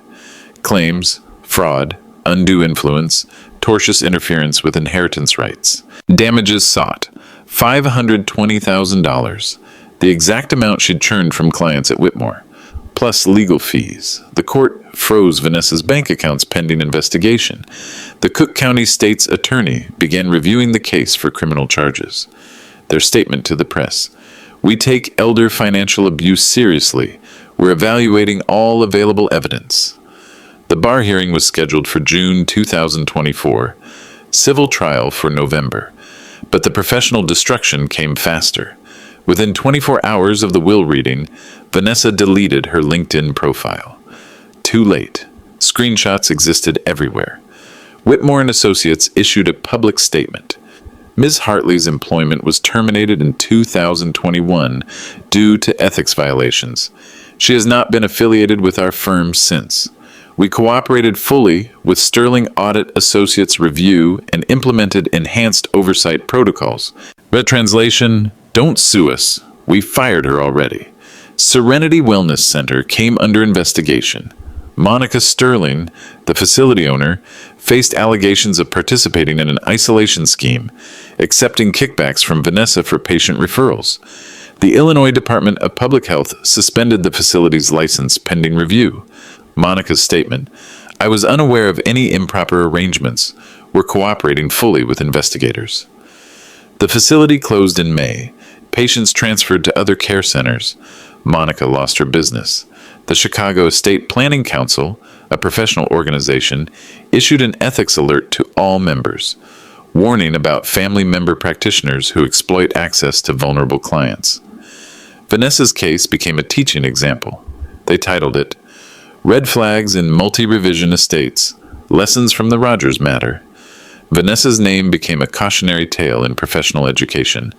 Claims: fraud, undue influence, tortious interference with inheritance rights. Damages sought: $520,000, the exact amount she'd churned from clients at Whitmore, plus legal fees. The court froze Vanessa's bank accounts pending investigation. The Cook County State's Attorney began reviewing the case for criminal charges. Their statement to the press: "We take elder financial abuse seriously. We're evaluating all available evidence." The bar hearing was scheduled for June 2024, civil trial for November. But the professional destruction came faster. Within 24 hours of the will reading, Vanessa deleted her LinkedIn profile. Too late. Screenshots existed everywhere. Whitmore and Associates issued a public statement. Ms. Hartley's employment was terminated in 2021 due to ethics violations. She has not been affiliated with our firm since. We cooperated fully with Sterling Audit Associates Review and implemented enhanced oversight protocols. But translation, don't sue us. We fired her already. Serenity Wellness Center came under investigation. Monica Sterling, the facility owner, faced allegations of participating in an isolation scheme, accepting kickbacks from Vanessa for patient referrals. The Illinois Department of Public Health suspended the facility's license pending review. Monica's statement, "I was unaware of any improper arrangements. We're cooperating fully with investigators." The facility closed in May. Patients transferred to other care centers. Monica lost her business. The Chicago State Planning Council, a professional organization, issued an ethics alert to all members, warning about family member practitioners who exploit access to vulnerable clients. Vanessa's case became a teaching example. They titled it, "Red Flags in Multi-Revision Estates, Lessons from the Rogers Matter." Vanessa's name became a cautionary tale in professional education.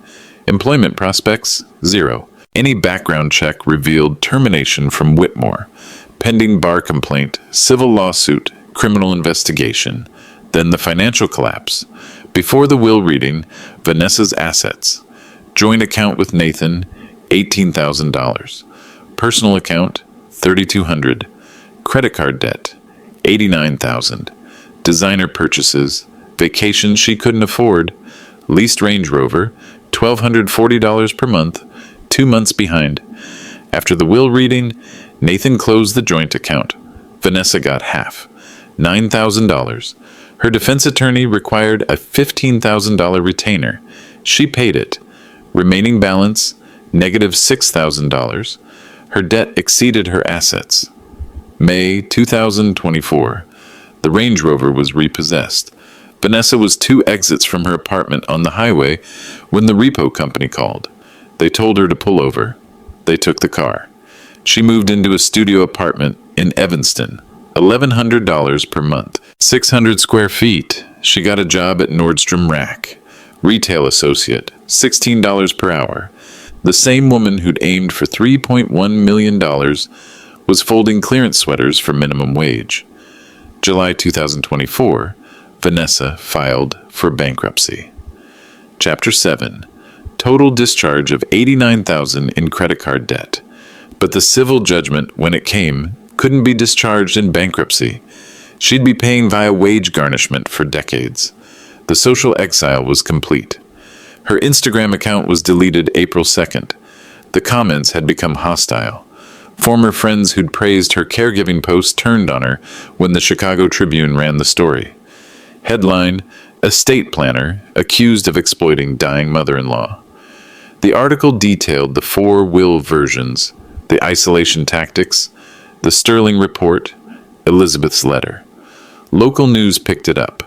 Employment prospects, zero. Any background check revealed termination from Whitmore, pending bar complaint, civil lawsuit, criminal investigation. Then the financial collapse. Before the will reading, Vanessa's assets. Joint account with Nathan, $18,000. Personal account, $3,200. Credit card debt, $89,000. Designer purchases, vacation she couldn't afford, leased Range Rover, $1,240 per month, 2 months behind. After the will reading, Nathan closed the joint account. Vanessa got half, $9,000. Her defense attorney required a $15,000 retainer. She paid it. Remaining balance, negative $6,000. Her debt exceeded her assets. May 2024. The Range Rover was repossessed. Vanessa was 2 exits from her apartment on the highway when the repo company called. They told her to pull over. They took the car. She moved into a studio apartment in Evanston, $1,100 per month, 600 square feet. She got a job at Nordstrom Rack. Retail associate, $16 per hour. The same woman who'd aimed for $3.1 million was folding clearance sweaters for minimum wage. July 2024, Vanessa filed for bankruptcy. Chapter 7. Total discharge of $89,000 in credit card debt. But the civil judgment, when it came, couldn't be discharged in bankruptcy. She'd be paying via wage garnishment for decades. The social exile was complete. Her Instagram account was deleted April 2nd. The comments had become hostile. Former friends who'd praised her caregiving posts turned on her when the Chicago Tribune ran the story. Headline, "Estate Planner Accused of Exploiting Dying Mother-in-Law." The article detailed the 4 will versions, the isolation tactics, the Sterling report, Elizabeth's letter. Local news picked it up.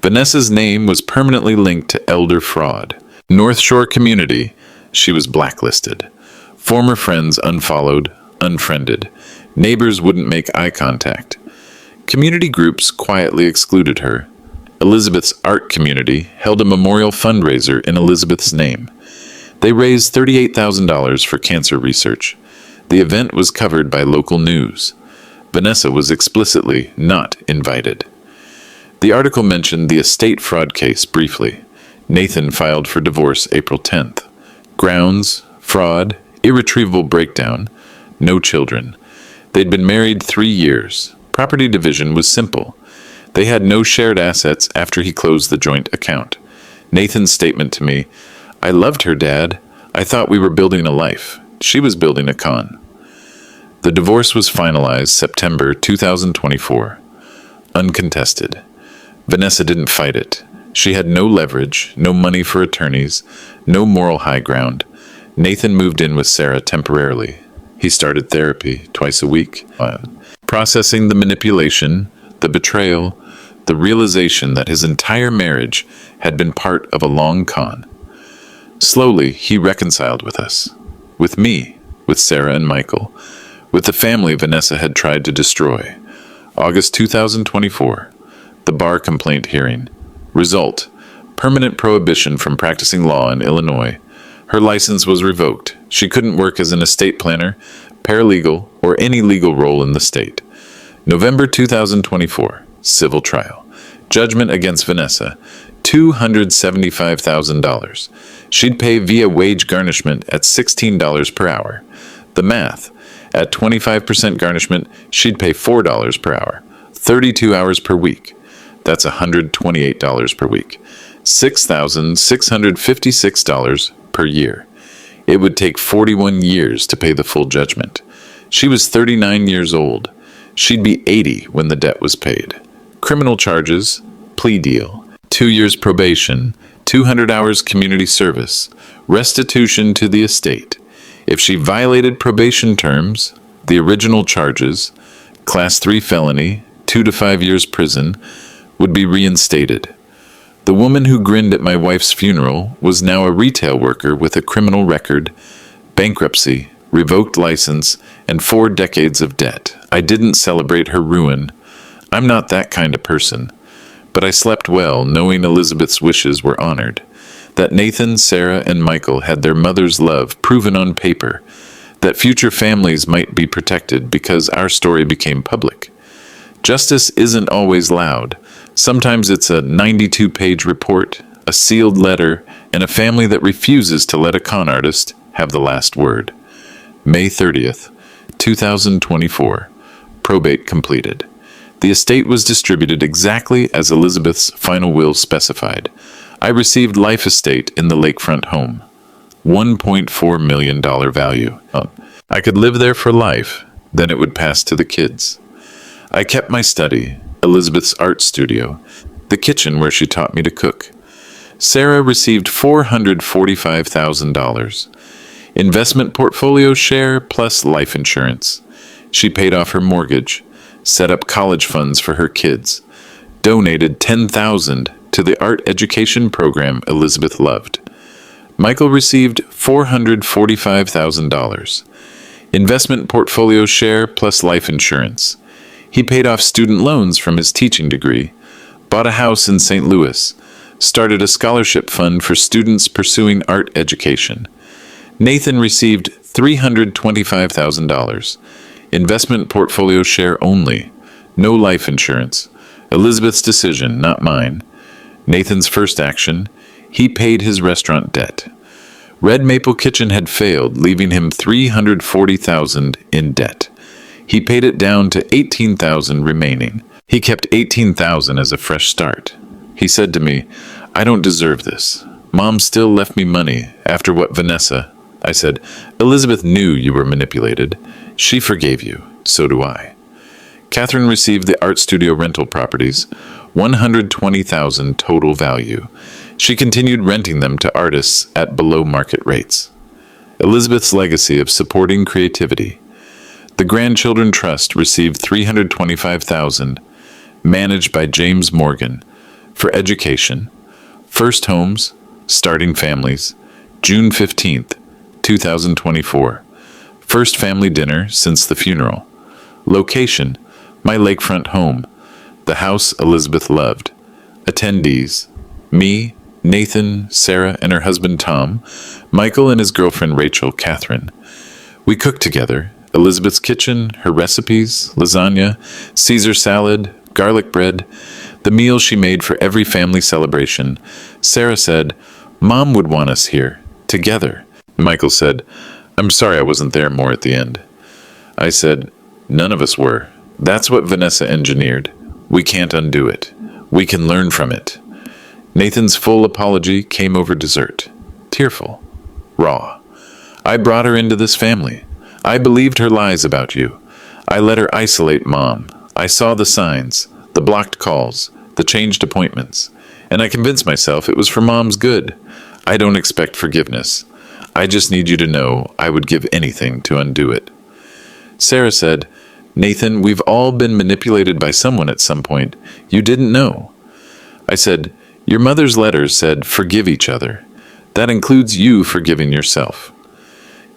Vanessa's name was permanently linked to elder fraud. North Shore community, she was blacklisted. Former friends unfollowed, unfriended. Neighbors wouldn't make eye contact. Community groups quietly excluded her. Elizabeth's art community held a memorial fundraiser in Elizabeth's name. They raised $38,000 for cancer research. The event was covered by local news. Vanessa was explicitly not invited. The article mentioned the estate fraud case briefly. Nathan filed for divorce April 10th. Grounds, fraud, irretrievable breakdown, no children. They'd been married 3 years. Property division was simple. They had no shared assets after he closed the joint account. Nathan's statement to me, "I loved her, Dad. I thought we were building a life. She was building a con." The divorce was finalized September 2024. Uncontested. Vanessa didn't fight it. She had no leverage, no money for attorneys, no moral high ground. Nathan moved in with Sarah temporarily. He started therapy twice a week, processing the manipulation, the betrayal, the realization that his entire marriage had been part of a long con. Slowly, he reconciled with us, with me, with Sarah and Michael, with the family Vanessa had tried to destroy. August 2024, the bar complaint hearing. Result, permanent prohibition from practicing law in Illinois. Her license was revoked. She couldn't work as an estate planner, paralegal, or any legal role in the state. November 2024, civil trial. Judgment against Vanessa, $275,000. She'd pay via wage garnishment at $16 per hour. The math. At 25% garnishment, she'd pay $4 per hour, 32 hours per week. That's $128 per week, $6,656 per year. It would take 41 years to pay the full judgment. She was 39 years old. She'd be 80 when the debt was paid. Criminal charges, plea deal, 2 years probation, 200 hours community service, restitution to the estate. If she violated probation terms, the original charges, Class 3 felony, 2 to 5 years prison, would be reinstated. The woman who grinned at my wife's funeral was now a retail worker with a criminal record, bankruptcy, revoked license, and 4 decades of debt. I didn't celebrate her ruin. I'm not that kind of person. But I slept well, knowing Elizabeth's wishes were honored, that Nathan, Sarah, and Michael had their mother's love proven on paper, that future families might be protected because our story became public. Justice isn't always loud. Sometimes it's a 92-page report, a sealed letter, and a family that refuses to let a con artist have the last word. May 30th, 2024. Probate completed. The estate was distributed exactly as Elizabeth's final will specified. I received life estate in the lakefront home. $1.4 million value. I could live there for life, then it would pass to the kids. I kept my study, Elizabeth's art studio, the kitchen where she taught me to cook. Sarah received $445,000. Investment portfolio share plus life insurance. She paid off her mortgage, set up college funds for her kids, donated $10,000 to the art education program Elizabeth loved. Michael received $445,000. Investment portfolio share plus life insurance. He paid off student loans from his teaching degree, bought a house in St. Louis, started a scholarship fund for students pursuing art education. Nathan received $325,000. Investment portfolio share only. No life insurance. Elizabeth's decision, not mine. Nathan's first action, he paid his restaurant debt. Red Maple Kitchen had failed, leaving him $340,000 in debt. He paid it down to $18,000 remaining. He kept $18,000 as a fresh start. He said to me, "I don't deserve this. Mom still left me money after what Vanessa." I said, "Elizabeth knew you were manipulated. She forgave you. So do I." Catherine received the art studio rental properties, $120,000 total value. She continued renting them to artists at below market rates. Elizabeth's legacy of supporting creativity. The Grandchildren Trust received $325,000, managed by James Morgan, for education. First Homes, Starting Families, June 15th, 2024. First family dinner since the funeral. Location, my lakefront home, the house Elizabeth loved. Attendees, me, Nathan, Sarah, and her husband Tom, Michael and his girlfriend Rachel, Catherine. We cooked together, Elizabeth's kitchen, her recipes, lasagna, Caesar salad, garlic bread, the meal she made for every family celebration. Sarah said, "Mom would want us here, together." Michael said, "I'm sorry I wasn't there more at the end." I said, "None of us were. That's what Vanessa engineered. We can't undo it. We can learn from it." Nathan's full apology came over dessert. Tearful. Raw. "I brought her into this family. I believed her lies about you. I let her isolate Mom. I saw the signs, the blocked calls, the changed appointments, and I convinced myself it was for Mom's good. I don't expect forgiveness. I just need you to know I would give anything to undo it." Sarah said, "Nathan, we've all been manipulated by someone at some point. You didn't know." I said, "Your mother's letters said forgive each other. That includes you forgiving yourself."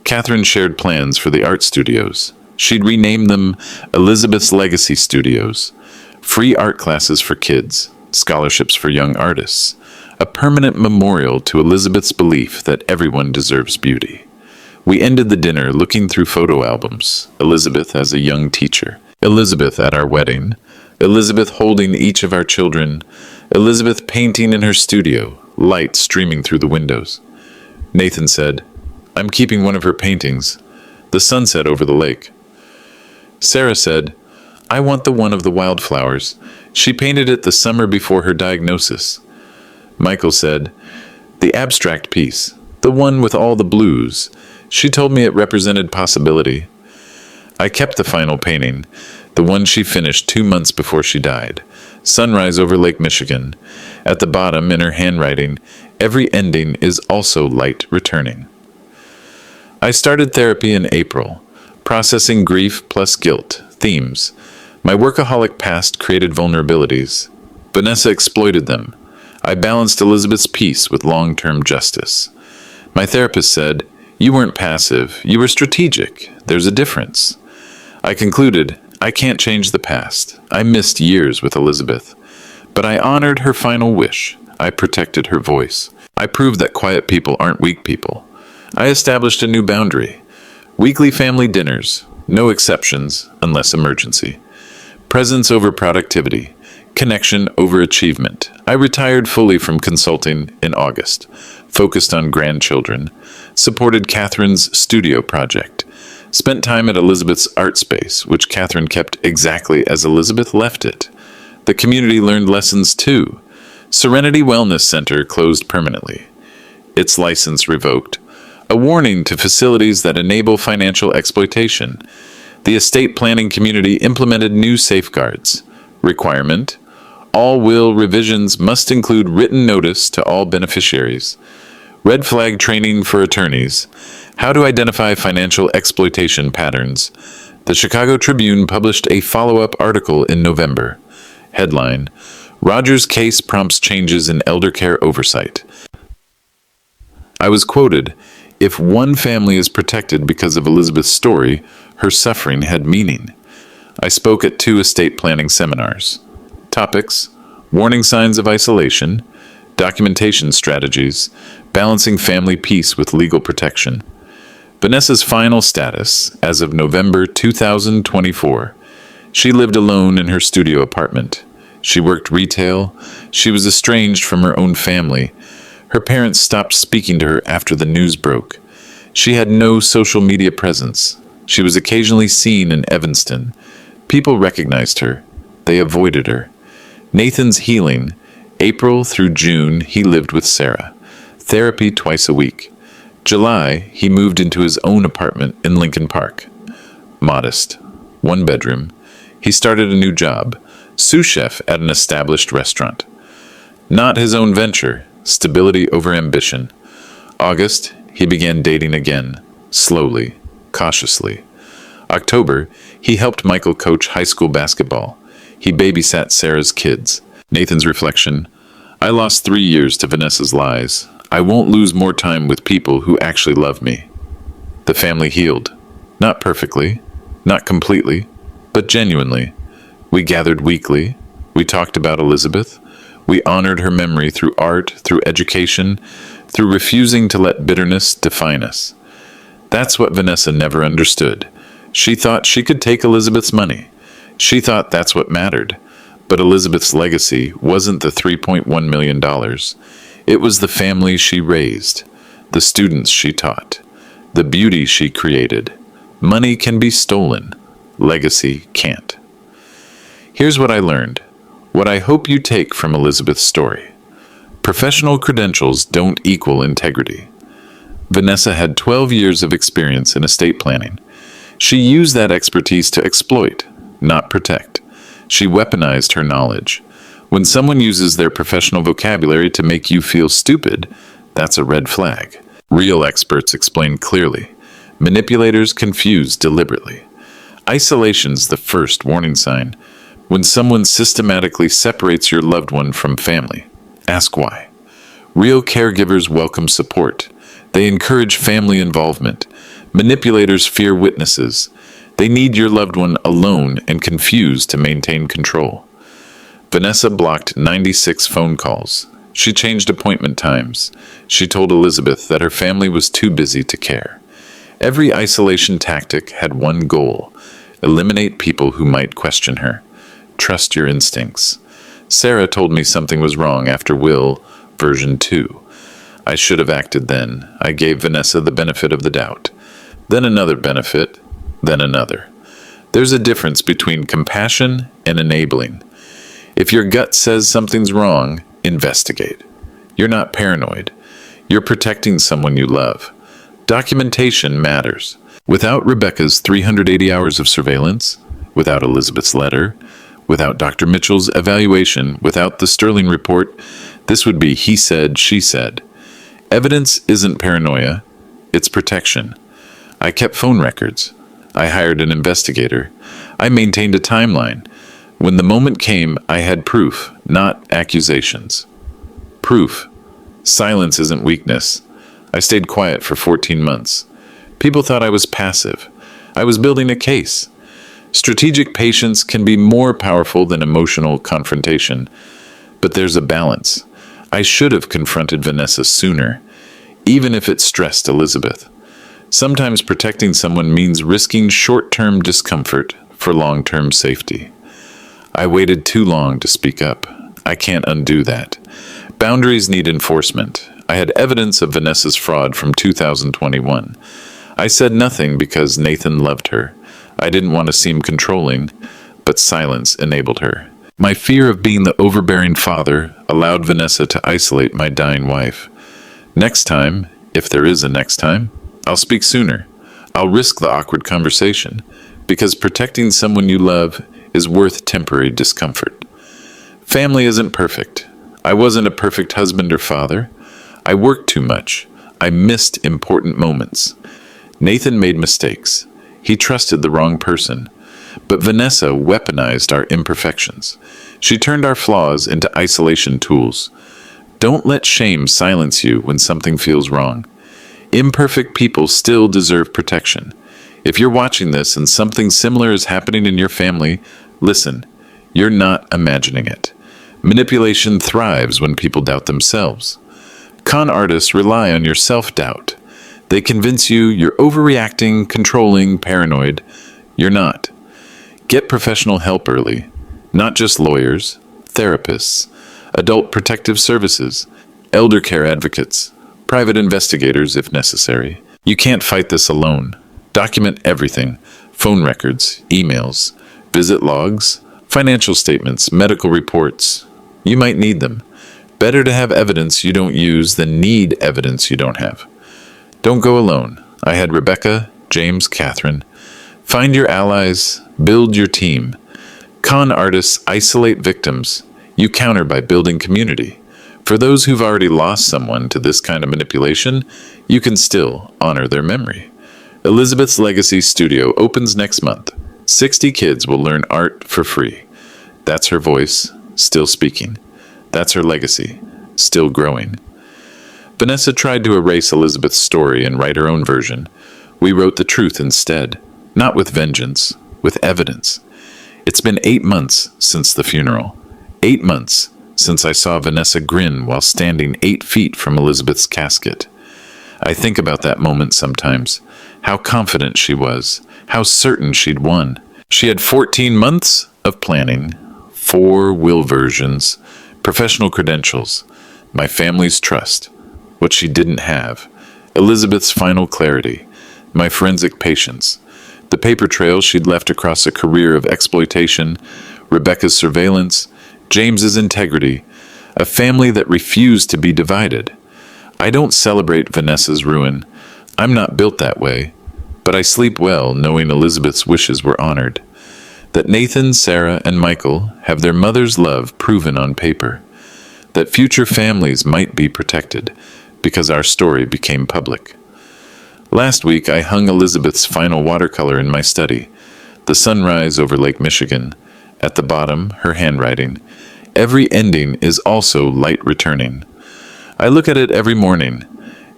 Catherine shared plans for the art studios. She'd rename them Elizabeth's Legacy Studios. Free art classes for kids, scholarships for young artists, a permanent memorial to Elizabeth's belief that everyone deserves beauty. We ended the dinner looking through photo albums, Elizabeth as a young teacher, Elizabeth at our wedding, Elizabeth holding each of our children, Elizabeth painting in her studio, light streaming through the windows. Nathan said, "I'm keeping one of her paintings, the sunset over the lake." Sarah said, "I want the one of the wildflowers. She painted it the summer before her diagnosis." Michael said, "The abstract piece, the one with all the blues. She told me it represented possibility." I kept the final painting, the one she finished 2 months before she died. Sunrise over Lake Michigan. At the bottom, in her handwriting, every ending is also light returning. I started therapy in April, processing grief plus guilt, themes. My workaholic past created vulnerabilities. Vanessa exploited them. I balanced Elizabeth's peace with long-term justice. My therapist said, "You weren't passive, you were strategic. There's a difference." I concluded, I can't change the past. I missed years with Elizabeth. But I honored her final wish. I protected her voice. I proved that quiet people aren't weak people. I established a new boundary. Weekly family dinners, no exceptions unless emergency. Presence over productivity. Connection over achievement. I retired fully from consulting in August, focused on grandchildren, supported Catherine's studio project, spent time at Elizabeth's art space, which Catherine kept exactly as Elizabeth left it. The community learned lessons too. Serenity Wellness Center closed permanently. Its license revoked. A warning to facilities that enable financial exploitation. The estate planning community implemented new safeguards. Requirement: all will revisions must include written notice to all beneficiaries. Red flag training for attorneys. How to identify financial exploitation patterns. The Chicago Tribune published a follow-up article in November. Headline: Rogers case prompts changes in elder care oversight. I was quoted, "If one family is protected because of Elizabeth's story, her suffering had meaning." I spoke at 2 estate planning seminars. Topics: warning signs of isolation, documentation strategies, balancing family peace with legal protection. Vanessa's final status, as of November 2024. She lived alone in her studio apartment. She worked retail. She was estranged from her own family. Her parents stopped speaking to her after the news broke. She had no social media presence. She was occasionally seen in Evanston. People recognized her. They avoided her. Nathan's healing. April through June, he lived with Sarah. Therapy twice a week. July, he moved into his own apartment in Lincoln Park. Modest. 1 bedroom. He started a new job. Sous chef at an established restaurant. Not his own venture. Stability over ambition. August, he began dating again. Slowly. Cautiously. October, he helped Michael coach high school basketball. He babysat Sarah's kids. Nathan's reflection: I lost 3 years to Vanessa's lies. I won't lose more time with people who actually love me. The family healed. Not perfectly, not completely, but genuinely. We gathered weekly. We talked about Elizabeth. We honored her memory through art, through education, through refusing to let bitterness define us. That's what Vanessa never understood. She thought she could take Elizabeth's money. She thought that's what mattered. But Elizabeth's legacy wasn't the $3.1 million. It was the family she raised, the students she taught, the beauty she created. Money can be stolen. Legacy can't. Here's what I learned. What I hope you take from Elizabeth's story. Professional credentials don't equal integrity. Vanessa had 12 years of experience in estate planning. She used that expertise to exploit, not protect. She weaponized her knowledge. When someone uses their professional vocabulary to make you feel stupid, that's a red flag. Real experts explain clearly. Manipulators confuse deliberately. Isolation's the first warning sign. When someone systematically separates your loved one from family, ask why. Real caregivers welcome support. They encourage family involvement. Manipulators fear witnesses. They need your loved one alone and confused to maintain control. Vanessa blocked 96 phone calls. She changed appointment times. She told Elizabeth that her family was too busy to care. Every isolation tactic had one goal: eliminate people who might question her. Trust your instincts. Sarah told me something was wrong after Will, version 2. I should have acted then. I gave Vanessa the benefit of the doubt. Then another benefit, then another. There's a difference between compassion and enabling. If your gut says something's wrong, investigate. You're not paranoid. You're protecting someone you love. Documentation matters. Without Rebecca's 380 hours of surveillance, without Elizabeth's letter, without Dr. Mitchell's evaluation, without the Sterling report, this would be he said, she said. Evidence isn't paranoia, it's protection. I kept phone records. I hired an investigator. I maintained a timeline. When the moment came, I had proof, not accusations. Proof. Silence isn't weakness. I stayed quiet for 14 months. People thought I was passive. I was building a case. Strategic patience can be more powerful than emotional confrontation, but there's a balance. I should have confronted Vanessa sooner, even if it stressed Elizabeth. Sometimes protecting someone means risking short-term discomfort for long-term safety. I waited too long to speak up. I can't undo that. Boundaries need enforcement. I had evidence of Vanessa's fraud from 2021. I said nothing because Nathan loved her. I didn't want to seem controlling, but silence enabled her. My fear of being the overbearing father allowed Vanessa to isolate my dying wife. Next time, if there is a next time, I'll speak sooner. I'll risk the awkward conversation, because protecting someone you love is worth temporary discomfort. Family isn't perfect. I wasn't a perfect husband or father. I worked too much. I missed important moments. Nathan made mistakes. He trusted the wrong person. But Vanessa weaponized our imperfections. She turned our flaws into isolation tools. Don't let shame silence you when something feels wrong. Imperfect people still deserve protection. If you're watching this and something similar is happening in your family, listen, you're not imagining it. Manipulation thrives when people doubt themselves. Con artists rely on your self-doubt. They convince you you're overreacting, controlling, paranoid. You're not. Get professional help early. Not just lawyers, therapists, adult protective services, elder care advocates, private investigators if necessary. You can't fight this alone. Document everything: phone records, emails, visit logs, financial statements, medical reports. You might need them. Better to have evidence you don't use than need evidence you don't have. Don't go alone. I had Rebecca, James, Catherine. Find your allies, build your team. Con artists isolate victims. You counter by building community. For those who've already lost someone to this kind of manipulation, you can still honor their memory. Elizabeth's Legacy Studio opens next month. 60 kids will learn art for free. That's her voice, still speaking. That's her legacy, still growing. Vanessa tried to erase Elizabeth's story and write her own version. We wrote the truth instead, not with vengeance, with evidence. It's been 8 months since the funeral. 8 months since I saw Vanessa grin while standing 8 feet from Elizabeth's casket. I think about that moment sometimes, how confident she was, how certain she'd won. She had 14 months of planning, 4 will versions, professional credentials, my family's trust. What she didn't have: Elizabeth's final clarity, my forensic patience, the paper trail she'd left across a career of exploitation, Rebecca's surveillance, James's integrity, a family that refused to be divided. I don't celebrate Vanessa's ruin. I'm not built that way, but I sleep well knowing Elizabeth's wishes were honored, that Nathan, Sarah, and Michael have their mother's love proven on paper, that future families might be protected because our story became public. Last week, I hung Elizabeth's final watercolor in my study, the sunrise over Lake Michigan. At the bottom, her handwriting. Every ending is also light returning. I look at it every morning,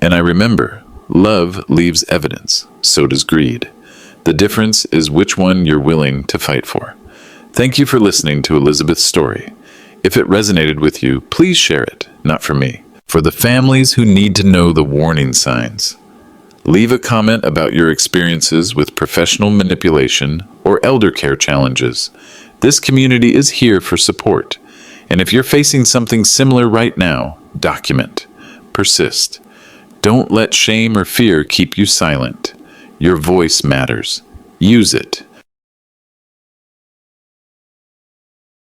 and I remember, love leaves evidence, so does greed. The difference is which one you're willing to fight for. Thank you for listening to Elizabeth's story. If it resonated with you, please share it, not for me. For the families who need to know the warning signs, leave a comment about your experiences with professional manipulation or elder care challenges. This community is here for support. And if you're facing something similar right now, document. Persist. Don't let shame or fear keep you silent. Your voice matters. Use it.